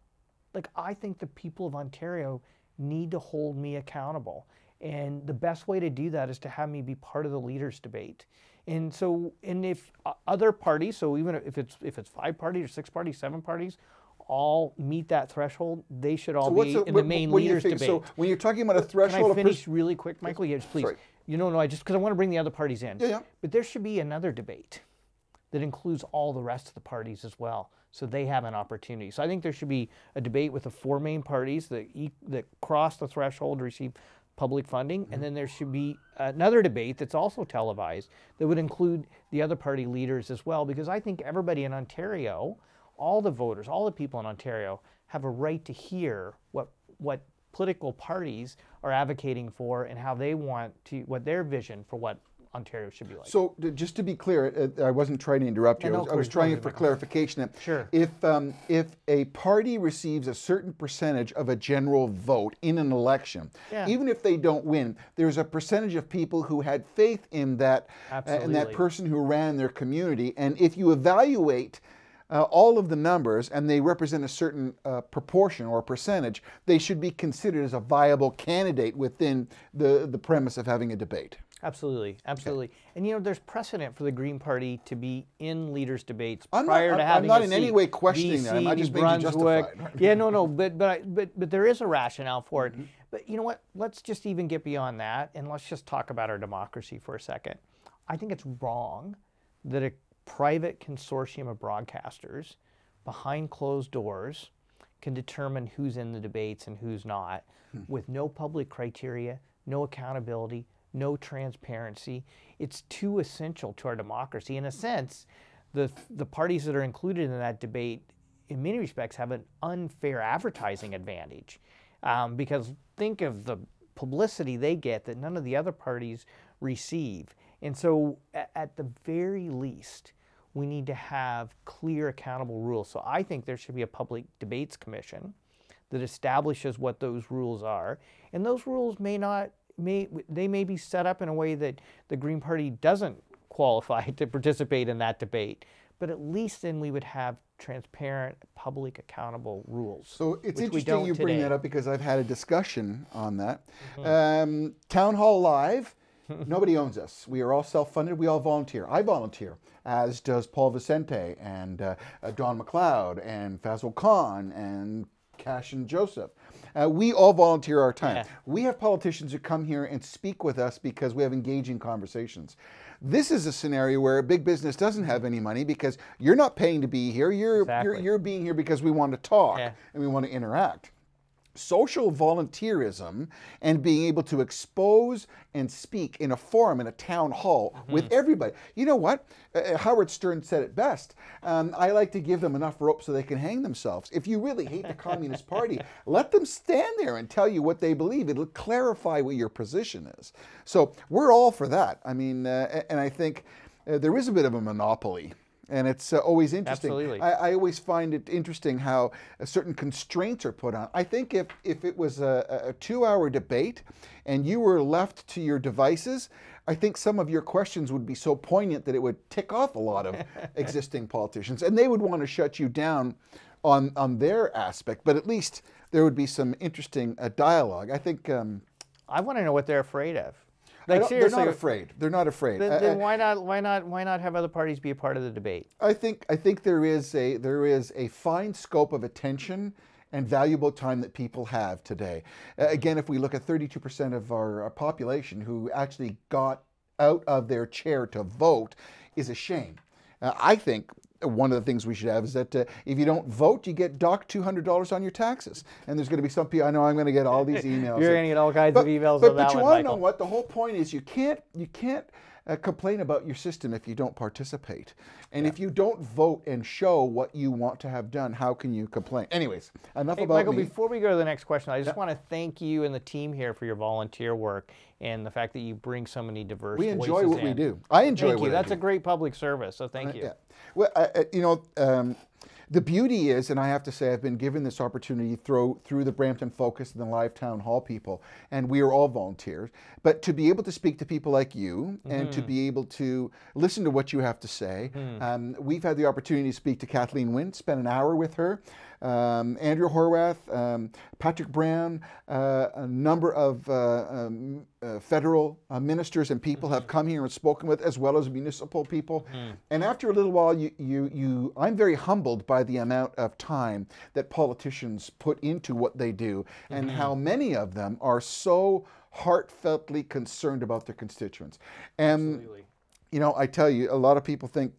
Like, I think the people of Ontario need to hold me accountable. And the best way to do that is to have me be part of the leaders' debate. And so, and if other parties, so even if it's 5 parties or 6 parties, 7 parties, all meet that threshold, they should all be in the main leaders' debate. So when you're talking about a threshold, can I finish really quick, Michael? Yes, please. Sorry. No, I just because I want to bring the other parties in. Yeah. But there should be another debate that includes all the rest of the parties as well, so they have an opportunity. So I think there should be a debate with the 4 main parties that cross the threshold to receive public funding, and then there should be another debate that's also televised that would include the other party leaders as well, because I think everybody in Ontario, all the voters, all the people in Ontario have a right to hear what political parties are advocating for and how they want to, what their vision for what Ontario should be like. So just to be clear, I wasn't trying to interrupt you. I was trying for clarification. Sure. If a party receives a certain percentage of a general vote in an election, even if they don't win, there's a percentage of people who had faith in that person who ran their community. And if you evaluate all of the numbers and they represent a certain proportion or percentage, they should be considered as a viable candidate within the premise of having a debate. Absolutely. Okay. And there's precedent for the Green Party to be in leaders' debates I'm not in any way questioning that. I just made you justified. Yeah, no, but there is a rationale for it. But you know what? Let's just even get beyond that, and let's just talk about our democracy for a second. I think it's wrong that a private consortium of broadcasters behind closed doors can determine who's in the debates and who's not, with no public criteria, no accountability, no transparency. It's too essential to our democracy. In a sense, the parties that are included in that debate, in many respects, have an unfair advertising advantage, because think of the publicity they get that none of the other parties receive. And so at the very least, we need to have clear, accountable rules. So I think there should be a public debates commission that establishes what those rules are. And those rules may be set up in a way that the Green Party doesn't qualify to participate in that debate. But at least then we would have transparent, public, accountable rules. So it's interesting you bring that up, because I've had a discussion on that. Town Hall Live, nobody owns us. We are all self-funded. We all volunteer. I volunteer, as does Paul Vicente and Don McLeod and Fazil Khan and Cash and Joseph. We all volunteer our time. We have politicians who come here and speak with us because we have engaging conversations. This is a scenario where big business doesn't have any money because you're not paying to be here. You're being here because we want to talk and we want to interact. Social volunteerism and being able to expose and speak in a forum, in a town hall with everybody. You know what? Howard Stern said it best. I like to give them enough rope so they can hang themselves. If you really hate the Communist Party, let them stand there and tell you what they believe. It'll clarify what your position is. So we're all for that. I mean, and I think there is a bit of a monopoly. And it's always interesting. Absolutely. I always find it interesting how certain constraints are put on. I think if it was a 2-hour debate and you were left to your devices, I think some of your questions would be so poignant that it would tick off a lot of existing politicians. And they would want to shut you down on their aspect. But at least there would be some interesting dialogue. I think... I want to know what they're afraid of. Like, seriously, they're not afraid. They're not afraid. Then why not have other parties be a part of the debate? I think there is a fine scope of attention and valuable time that people have today. Again, if we look at 32% of our population who actually got out of their chair to vote, is a shame. I think one of the things we should have is that if you don't vote, you get docked $200 on your taxes. And there's going to be some people, I know I'm going to get all these emails. You're going to get all kinds of emails on that one, But you want to know what? The whole point is you can't complain about your system if you don't participate. And if you don't vote and show what you want to have done, how can you complain? Anyways, enough about Michael, me. before we go to the next question, I just want to thank you and the team here for your volunteer work and the fact that you bring so many diverse voices in. We enjoy what we do. I enjoy what I do. That's a great public service, so thank you. Well, you know, the beauty is, and I have to say, I've been given this opportunity through the Brampton Focus and the live town hall people, and we are all volunteers. But to be able to speak to people like you and to be able to listen to what you have to say, we've had the opportunity to speak to Kathleen Wynne, spend an hour with her, Andrew Horwath, Patrick Brown, a number of federal ministers and people have come here and spoken with, as well as municipal people. And after a little while, I'm very humbled by the amount of time that politicians put into what they do and how many of them are so heartfeltly concerned about their constituents. And Absolutely. You know, I tell you, a lot of people think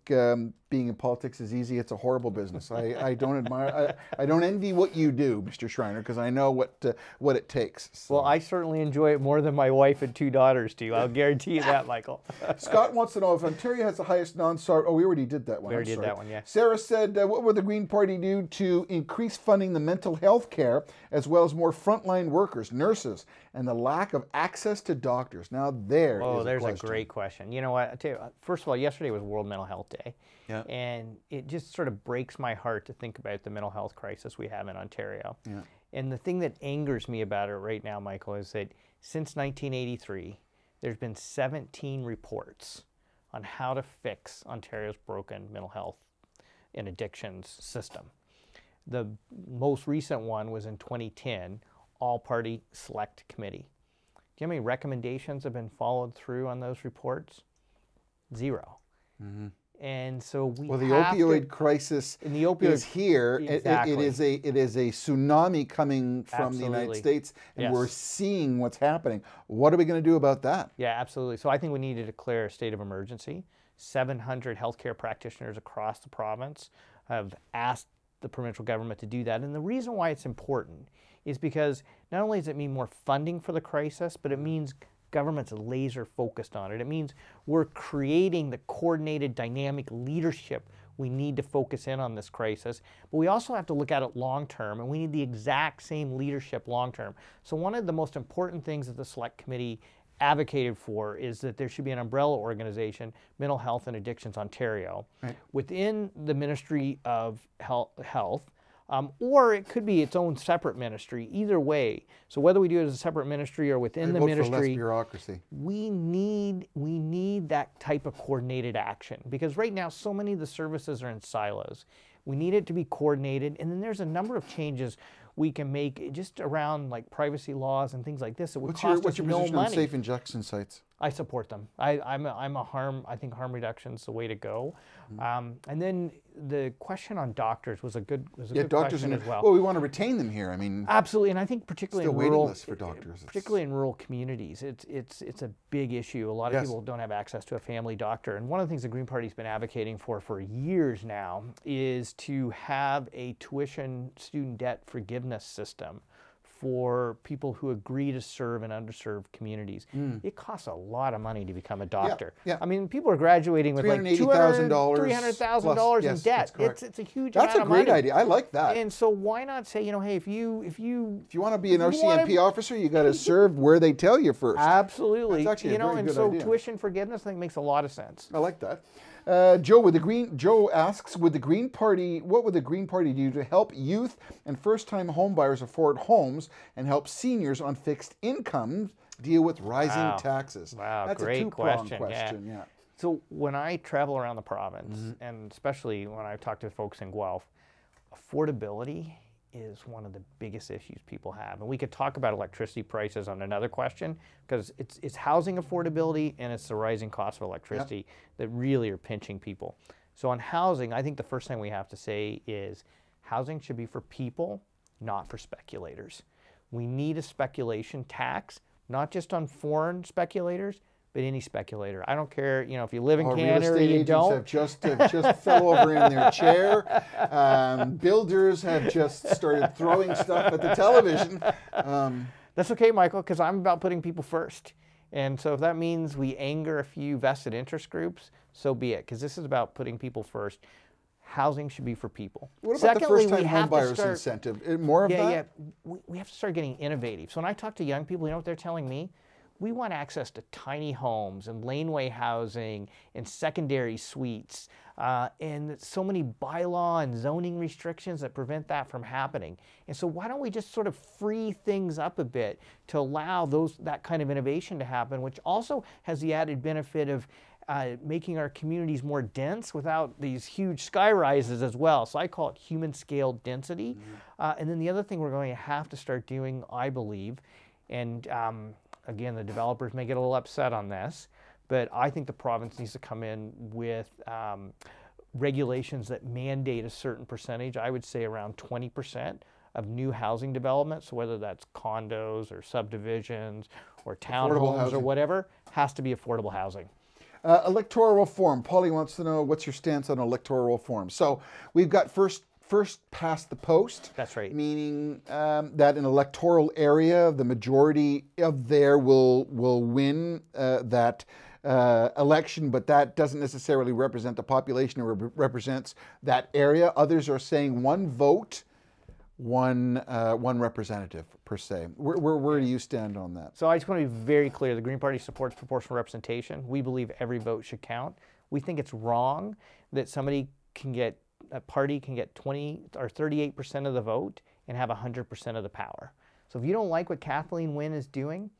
being in politics is easy. It's a horrible business. I don't admire, I don't envy what you do, Mr. Schreiner, because I know what it takes. So. Well, I certainly enjoy it more than my wife and 2 daughters do. I'll guarantee you that, Michael. Scott wants to know if Ontario has the highest non-SAR. Oh, we already did that one. We already did that one, yeah. Sarah said, what will the Green Party do to increase funding the mental health care, as well as more frontline workers, nurses, and the lack of access to doctors? Now there's a great question. You know what? I tell you, first of all, yesterday was World Mental Health Day. Yeah. And it just sort of breaks my heart to think about the mental health crisis we have in Ontario. Yeah. And the thing that angers me about it right now, Michael, is that since 1983, there's been 17 reports on how to fix Ontario's broken mental health and addictions system. The most recent one was in 2010, all-party select committee. Do you know how many recommendations have been followed through on those reports? 0. And so the opioid crisis is here. Exactly. It is a tsunami coming from Absolutely. the United States, and Yes. we're seeing what's happening. What are we going to do about that? Yeah, absolutely. So I think we need to declare a state of emergency. 700 healthcare practitioners across the province have asked the provincial government to do that. And the reason why it's important is because not only does it mean more funding for the crisis, but it means government's laser focused on it. It means we're creating the coordinated, dynamic leadership we need to focus in on this crisis. But we also have to look at it long term, and we need the exact same leadership long term. So one of the most important things that the Select Committee advocated for is that there should be an umbrella organization, Mental Health and Addictions Ontario, right, within the Ministry of Health, or it could be its own separate ministry, either way. So whether we do it as a separate ministry or within the ministry, for less bureaucracy. We need that type of coordinated action, because right now so many of the services are in silos. We need it to be coordinated, and then there's a number of changes we can make just around like privacy laws and things like this. It would cost us no money. What's your position on safe injection sites? I support them. I think harm reduction is the way to go. And then the question on doctors was a good question as well. Well, we want to retain them here. I mean, absolutely, and I think particularly still in rural, waiting lists for doctors. Particularly in rural communities, it's a big issue. A lot of people don't have access to a family doctor, and one of the things the Green Party's been advocating for years now is to have a tuition student debt forgiveness system for people who agree to serve in underserved communities. It costs a lot of money to become a doctor. I mean, people are graduating with like $280,000, $300,000 in debt. It's a huge amount of money. That's a great idea. I like that. And so why not say, you know, hey, if you want to be an RCMP officer, you got to serve where they tell you first. Absolutely. That's actually a very good idea. Tuition forgiveness, I think, makes a lot of sense. I like that. Joe asks, what would the Green Party do to help youth and first-time homebuyers afford homes and help seniors on fixed incomes deal with rising taxes? Wow, that's great a two-pronged question. Yeah. So when I travel around the province, and especially when I talk to folks in Guelph, affordability is one of the biggest issues people have. And we could talk about electricity prices on another question, because it's housing affordability and it's the rising cost of electricity that really are pinching people. So on housing, I think the first thing we have to say is housing should be for people, not for speculators. We need a speculation tax, not just on foreign speculators, but any speculator. I don't care, you know, if you live in Canada or you don't. Real estate agents have just fell over in their chair. Builders have just started throwing stuff at the television. That's okay, Michael, because I'm about putting people first. And so if that means we anger a few vested interest groups, so be it, because this is about putting people first. Housing should be for people. What about the first-time homebuyers incentive? More of that? Yeah, we have to start getting innovative. So when I talk to young people, you know what they're telling me? We want access to tiny homes and laneway housing and secondary suites and so many bylaw and zoning restrictions that prevent that from happening. And so why don't we just sort of free things up a bit to allow that kind of innovation to happen, which also has the added benefit of making our communities more dense without these huge sky rises as well. So I call it human scale density. And then the other thing we're going to have to start doing, I believe, and again, the developers may get a little upset on this, but I think the province needs to come in with regulations that mandate a certain percentage. I would say around 20% of new housing development, so whether that's condos or subdivisions or townhomes or whatever, has to be affordable housing. Electoral reform. Paulie wants to know, what's your stance on electoral reform? So we've got first past the post. That's right. Meaning that an electoral area, the majority of there will win that election, but that doesn't necessarily represent the population or represents that area. Others are saying one vote, one representative per se. Where do you stand on that? So I just want to be very clear. The Green Party supports proportional representation. We believe every vote should count. We think it's wrong that a party can get 20 or 38% of the vote and have 100% of the power. So if you don't like what Kathleen Wynne is doing,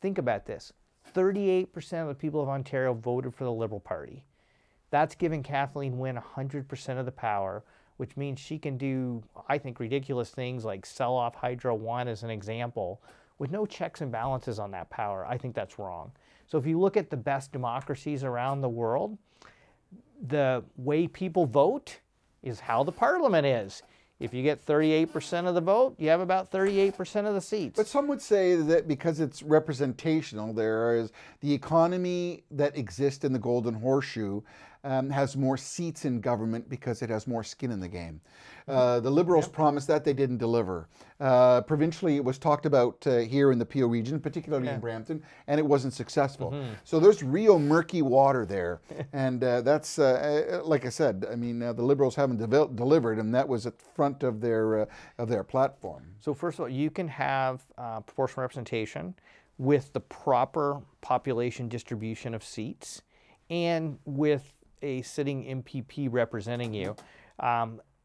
think about this. 38% of the people of Ontario voted for the Liberal Party. That's giving Kathleen Wynne 100% of the power, which means she can do, I think, ridiculous things like sell off Hydro One as an example, with no checks and balances on that power. I think that's wrong. So if you look at the best democracies around the world, the way people vote is how the parliament is. If you get 38% of the vote, you have about 38% of the seats. But some would say that because it's representational, there is the economy that exists in the Golden Horseshoe has more seats in government because it has more skin in the game. The Liberals promised that, they didn't deliver. Provincially, it was talked about here in the Peel region, particularly in Brampton, and it wasn't successful. So there's real murky water there. And that's, like I said, I mean, the Liberals haven't delivered, and that was at the front of their platform. So first of all, you can have proportional representation with the proper population distribution of seats and with a sitting MPP representing you.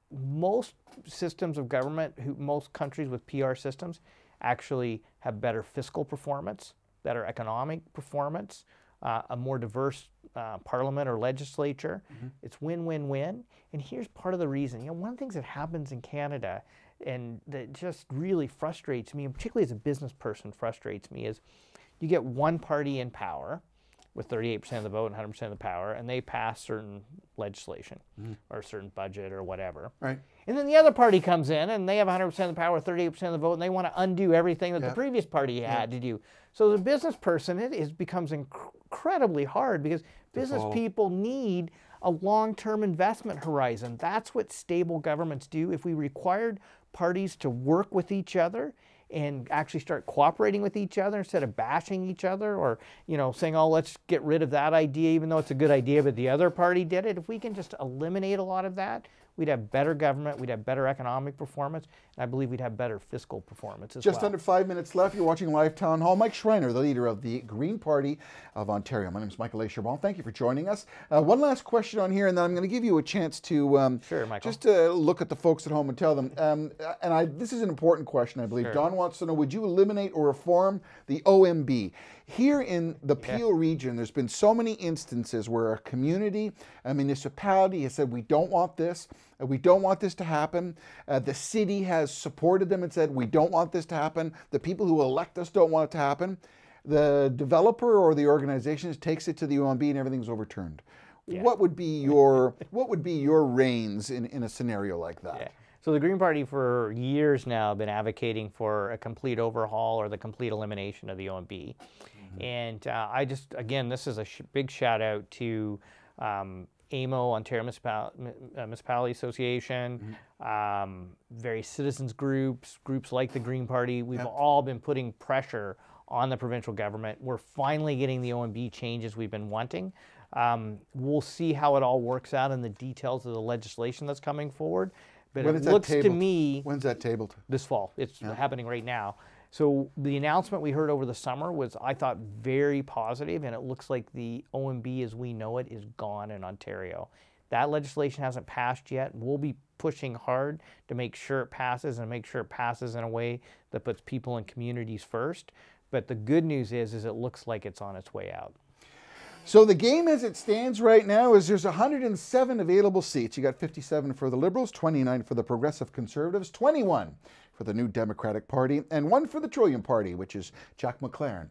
Most systems of government, most countries with PR systems, actually have better fiscal performance, better economic performance, a more diverse parliament or legislature. It's win-win-win. And here's part of the reason. You know, one of the things that happens in Canada and that just really frustrates me, and particularly as a business person frustrates me, is you get one party in power with 38% of the vote and 100% of the power, and they pass certain legislation or a certain budget or whatever. Right. And then the other party comes in and they have 100% of the power, 38% of the vote, and they want to undo everything that the previous party had to do. So the business person, it becomes incredibly hard because business people need a long-term investment horizon. That's what stable governments do. If we required parties to work with each other and actually start cooperating with each other instead of bashing each other or, you know, saying, oh, let's get rid of that idea even though it's a good idea but the other party did it. If we can just eliminate a lot of that, we'd have better government, we'd have better economic performance, and I believe we'd have better fiscal performance as well. Just under 5 minutes left. You're watching Live Town Hall. Mike Schreiner, the leader of the Green Party of Ontario. My name is Michael Charbon. Thank you for joining us. One last question on here, and then I'm going to give you a chance to Sure, Michael. just look at the folks at home and tell them. This is an important question, I believe. Sure. Don wants to know, would you eliminate or reform the OMB? Here in the Peel region, there's been so many instances where a community, a municipality has said, we don't want this. We don't want this to happen. The city has supported them and said, we don't want this to happen. The people who elect us don't want it to happen. The developer or the organization takes it to the OMB and everything's overturned. Yeah. What would be your reins in a scenario like that? Yeah. So the Green Party for years now have been advocating for a complete overhaul or the complete elimination of the OMB. And I just, again, this is a big shout out to AMO, Ontario Municipality Association, various citizens groups like the Green Party. We've all been putting pressure on the provincial government. We're finally getting the OMB changes we've been wanting. We'll see how it all works out in the details of the legislation that's coming forward. But it looks to me... When's that tabled? This fall. It's happening right now. So the announcement we heard over the summer was, I thought, very positive, and it looks like the OMB as we know it is gone in Ontario. That legislation hasn't passed yet. We'll be pushing hard to make sure it passes and make sure it passes in a way that puts people and communities first. But the good news is it looks like it's on its way out. So the game as it stands right now is there's 107 available seats. You got 57 for the Liberals, 29 for the Progressive Conservatives, 21 for the New Democratic Party, and 1 for the Trillium Party, which is Jack McLaren.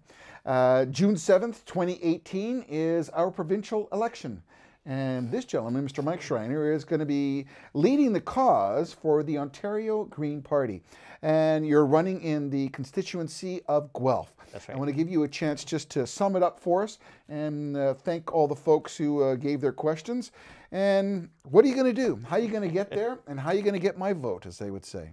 June 7th, 2018 is our provincial election. And this gentleman, Mr. Mike Schreiner, is going to be leading the cause for the Ontario Green Party. And you're running in the constituency of Guelph. That's right. I want to give you a chance just to sum it up for us and thank all the folks who gave their questions. And what are you going to do? How are you going to get there? And how are you going to get my vote, as they would say?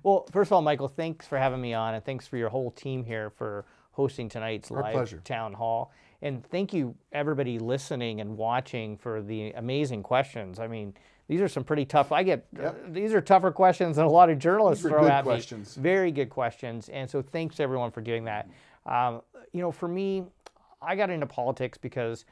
Well, first of all, Michael, thanks for having me on, and thanks for your whole team here for hosting tonight's live town hall. And thank you, everybody listening and watching, for the amazing questions. I mean, these are some pretty tough. These are tougher questions than a lot of journalists throw at me. Very good questions. And so thanks everyone for doing that. You know, for me, I got into politics because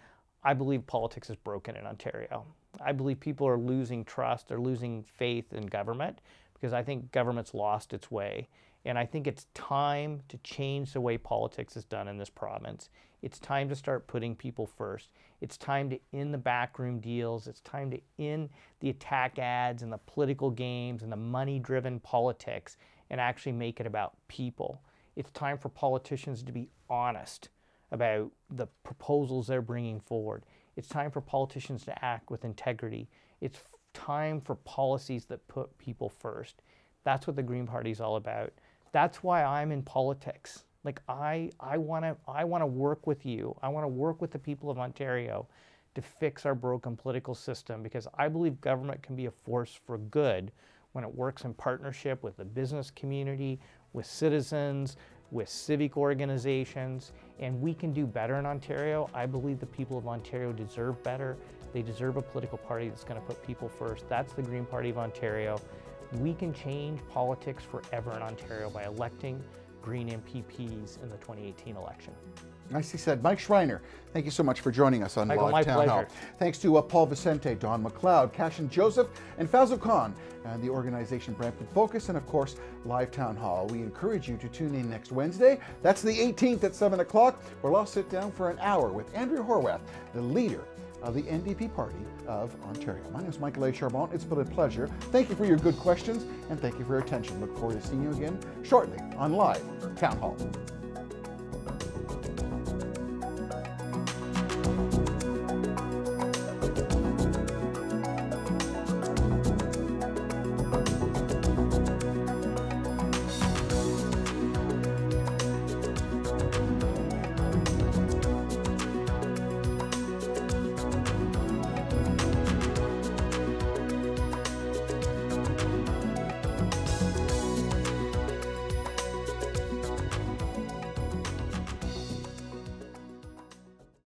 I believe politics is broken in Ontario. I believe people are losing trust, they're losing faith in government because I think government's lost its way. And I think it's time to change the way politics is done in this province. It's time to start putting people first. It's time to end the backroom deals. It's time to end the attack ads and the political games and the money-driven politics and actually make it about people. It's time for politicians to be honest about the proposals they're bringing forward. It's time for politicians to act with integrity. It's time for policies that put people first. That's what the Green Party is all about. That's why I'm in politics. Like I want to work with you. I want to work with the people of Ontario to fix our broken political system, because I believe government can be a force for good when it works in partnership with the business community, with citizens, with civic organizations, and we can do better in Ontario. I believe the people of Ontario deserve better. They deserve a political party that's going to put people first. That's the Green Party of Ontario. We can change politics forever in Ontario by electing Green MPPs in the 2018 election. Nicely said. Mike Schreiner, thank you so much for joining us on Michael, Live Town Hall. pleasure. Thanks to Paul Vicente, Don McLeod, Cashin Joseph, and Fazil Khan, and the organization Brampton Focus, and of course, Live Town Hall. We encourage you to tune in next Wednesday. That's the 18th at 7 o'clock, where I'll sit down for an hour with Andrew Horwath, the leader of the NDP Party of Ontario. My name is Michael Charbon. It's been a pleasure. Thank you for your good questions, and thank you for your attention. Look forward to seeing you again shortly on Live Town Hall.